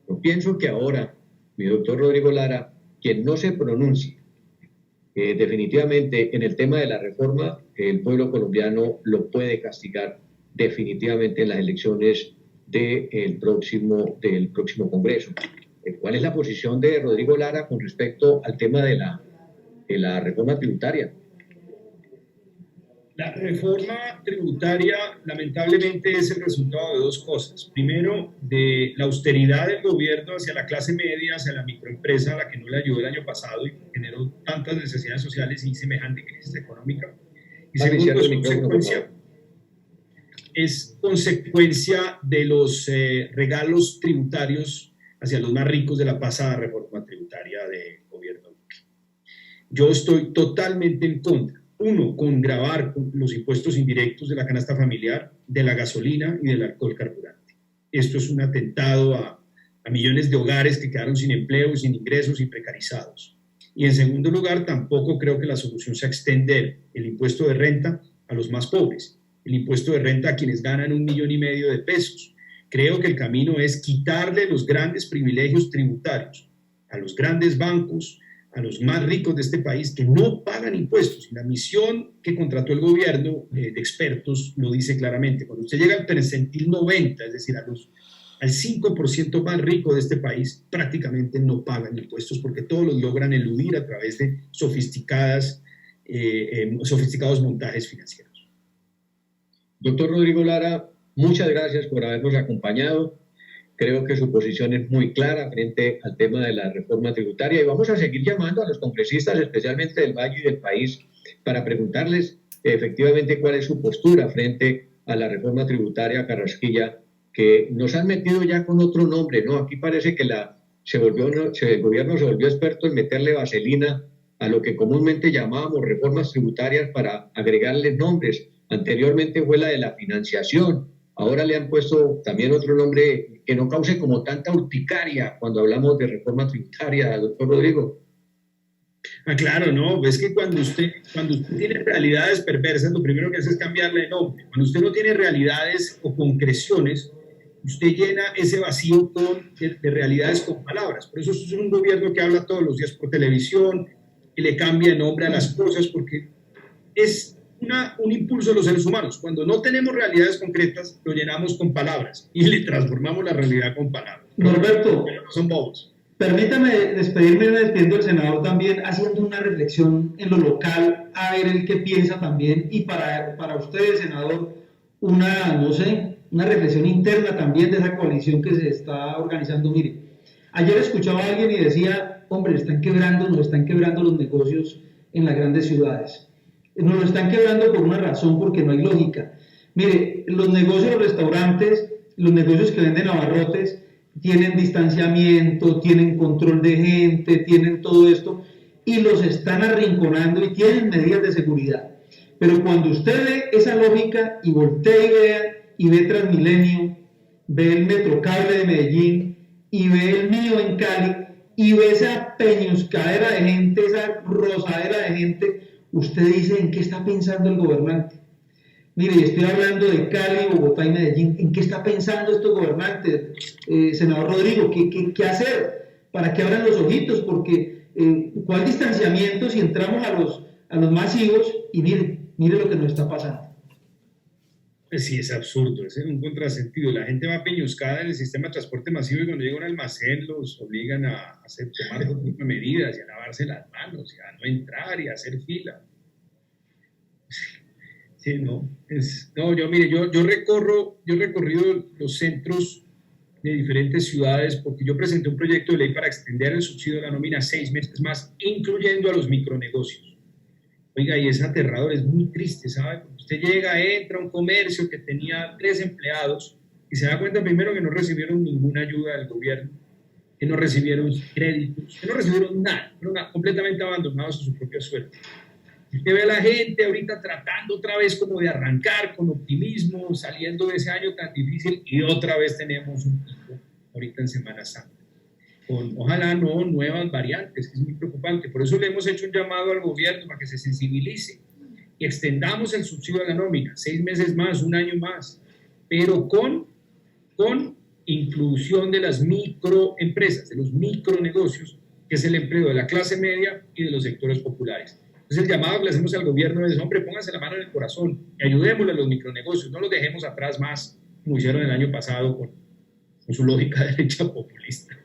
yo pienso que ahora, mi doctor Rodrigo Lara, quien no se pronuncie definitivamente en el tema de la reforma, el pueblo colombiano lo puede castigar definitivamente en las elecciones del próximo Congreso. ¿Cuál es la posición de Rodrigo Lara con respecto al tema de la reforma tributaria? La reforma tributaria, lamentablemente, es el resultado de dos cosas. Primero, de la austeridad del gobierno hacia la clase media, hacia la microempresa, a la que no le ayudó el año pasado y generó tantas necesidades sociales y semejante crisis económica. Y segundo, es consecuencia de los regalos tributarios hacia los más ricos de la pasada reforma tributaria del gobierno Duque. Yo estoy totalmente en contra. Uno, con gravar los impuestos indirectos de la canasta familiar, de la gasolina y del alcohol carburante. Esto es un atentado a millones de hogares que quedaron sin empleo, sin ingresos y precarizados. Y en segundo lugar, tampoco creo que la solución sea extender el impuesto de renta a los más pobres, el impuesto de renta a quienes ganan 1,5 millones de pesos. Creo que el camino es quitarle los grandes privilegios tributarios a los grandes bancos, a los más ricos de este país que no pagan impuestos. La misión que contrató el gobierno de expertos lo dice claramente. Cuando usted llega al percentil 90, es decir, al 5% más rico de este país, prácticamente no pagan impuestos porque todos los logran eludir a través de sofisticados montajes financieros. Doctor Rodrigo Lara, muchas gracias por habernos acompañado. Creo que su posición es muy clara frente al tema de la reforma tributaria y vamos a seguir llamando a los congresistas, especialmente del Valle y del país, para preguntarles efectivamente cuál es su postura frente a la reforma tributaria Carrasquilla, que nos han metido ya con otro nombre, ¿no? Aquí parece que el gobierno se volvió experto en meterle vaselina a lo que comúnmente llamábamos reformas tributarias para agregarle nombres. Anteriormente fue la de la financiación, ahora le han puesto también otro nombre que no cause como tanta urticaria cuando hablamos de reforma tributaria, doctor Rodrigo. Claro, no, es que cuando usted tiene realidades perversas, lo primero que hace es cambiarle de nombre. Cuando usted no tiene realidades o concreciones, usted llena ese vacío de realidades con palabras. Por eso es un gobierno que habla todos los días por televisión, y le cambia de nombre a las cosas, porque es un impulso de los seres humanos. Cuando no tenemos realidades concretas, lo llenamos con palabras y le transformamos la realidad con palabras. Norberto, no son bobos. Permítame despidiendo del senador también, haciendo una reflexión en lo local, a ver el que piensa también, y para ustedes, senador, una reflexión interna también de esa coalición que se está organizando. Mire, ayer escuchaba a alguien y decía, hombre, nos están quebrando los negocios en las grandes ciudades. Nos lo están quebrando por una razón, porque no hay lógica. Mire, los negocios, los restaurantes, los negocios que venden abarrotes, tienen distanciamiento, tienen control de gente, tienen todo esto, y los están arrinconando y tienen medidas de seguridad. Pero cuando usted ve esa lógica y voltea y ve Transmilenio, ve el Metrocable de Medellín y ve el mío en Cali y ve esa peñuscadera de gente, esa rosadera de gente, usted dice, ¿en qué está pensando el gobernante? Mire, estoy hablando de Cali, Bogotá y Medellín. ¿En qué está pensando estos gobernantes? Senador Rodrigo, ¿qué hacer para que abran los ojitos? Porque ¿cuál distanciamiento si entramos a los masivos? Y mire lo que nos está pasando. Pues sí, es absurdo, es un contrasentido. La gente va peñuscada en el sistema de transporte masivo y cuando llega a un almacén los obligan a tomar otro tipo de medidas y a lavarse las manos y a no entrar y a hacer fila. Sí, no, yo he recorrido los centros de diferentes ciudades porque yo presenté un proyecto de ley para extender el subsidio de la nómina 6 meses más, incluyendo a los micronegocios. Oiga, y es aterrador, es muy triste, ¿sabe? Cuando usted llega, entra a un comercio que tenía 3 empleados y se da cuenta primero que no recibieron ninguna ayuda del gobierno, que no recibieron créditos, que no recibieron nada, fueron completamente abandonados a su propia suerte. Usted ve a la gente ahorita tratando otra vez como de arrancar con optimismo, saliendo de ese año tan difícil y otra vez tenemos un pico ahorita en Semana Santa. Con, ojalá no nuevas variantes, que es muy preocupante. Por eso le hemos hecho un llamado al gobierno para que se sensibilice y extendamos el subsidio a la nómina, 6 meses más, un año más, pero con inclusión de las microempresas, de los micronegocios, que es el empleo de la clase media y de los sectores populares. Entonces el llamado que le hacemos al gobierno es, hombre, pónganse la mano en el corazón y ayudémosle a los micronegocios, no los dejemos atrás más, como hicieron el año pasado con su lógica derecha populista.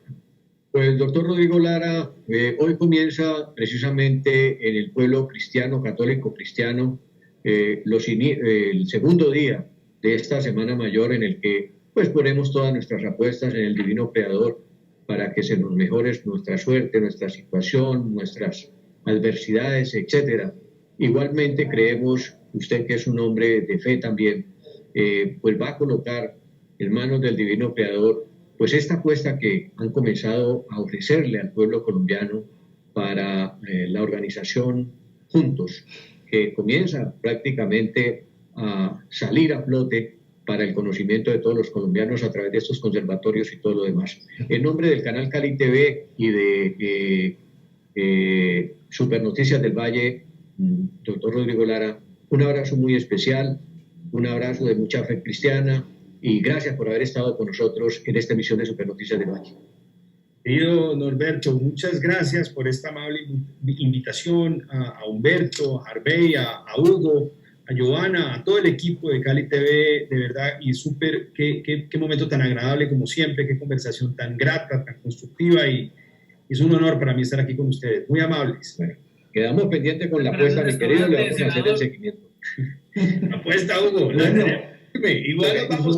Pues, doctor Rodrigo Lara, hoy comienza precisamente en el pueblo cristiano, católico cristiano, el segundo día de esta Semana Mayor en el que pues ponemos todas nuestras apuestas en el Divino Creador para que se nos mejore nuestra suerte, nuestra situación, nuestras adversidades, etcétera. Igualmente creemos, usted que es un hombre de fe también, pues va a colocar en manos del Divino Creador pues esta apuesta que han comenzado a ofrecerle al pueblo colombiano para la organización Juntos, que comienza prácticamente a salir a flote para el conocimiento de todos los colombianos a través de estos conservatorios y todo lo demás. En nombre del canal Cali TV y de Super Noticias del Valle, doctor Rodrigo Lara, un abrazo muy especial, un abrazo de mucha fe cristiana y gracias por haber estado con nosotros en esta emisión de Super Noticias del Valle. Querido Norberto, muchas gracias por esta amable invitación a Humberto, a Harvey, a Hugo, a Giovanna, a todo el equipo de Cali TV, de verdad, y súper, qué momento tan agradable como siempre, qué conversación tan grata, tan constructiva, y es un honor para mí estar aquí con ustedes, muy amables. Bueno, quedamos pendientes con la apuesta, mi querido, le vamos a hacer el seguimiento. Apuesta, Hugo. Bueno, igual vamos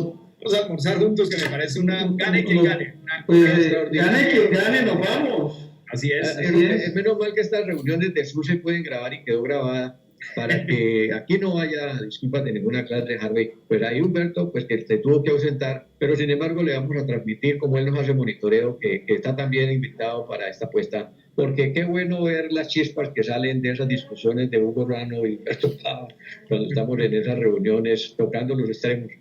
a almorzar juntos, que me parece una gane que gane. Pues gane que gane, nos vamos. Así es. Es menos mal que estas reuniones de Sur se pueden grabar y quedó grabada para que aquí no haya disculpas de ninguna clase, Harvey. Pues ahí Humberto, pues que se tuvo que ausentar, pero sin embargo le vamos a transmitir, como él nos hace monitoreo, que está también invitado para esta apuesta, porque qué bueno ver las chispas que salen de esas discusiones de Hugo Rano y Humberto Pava cuando estamos en esas reuniones tocando los extremos.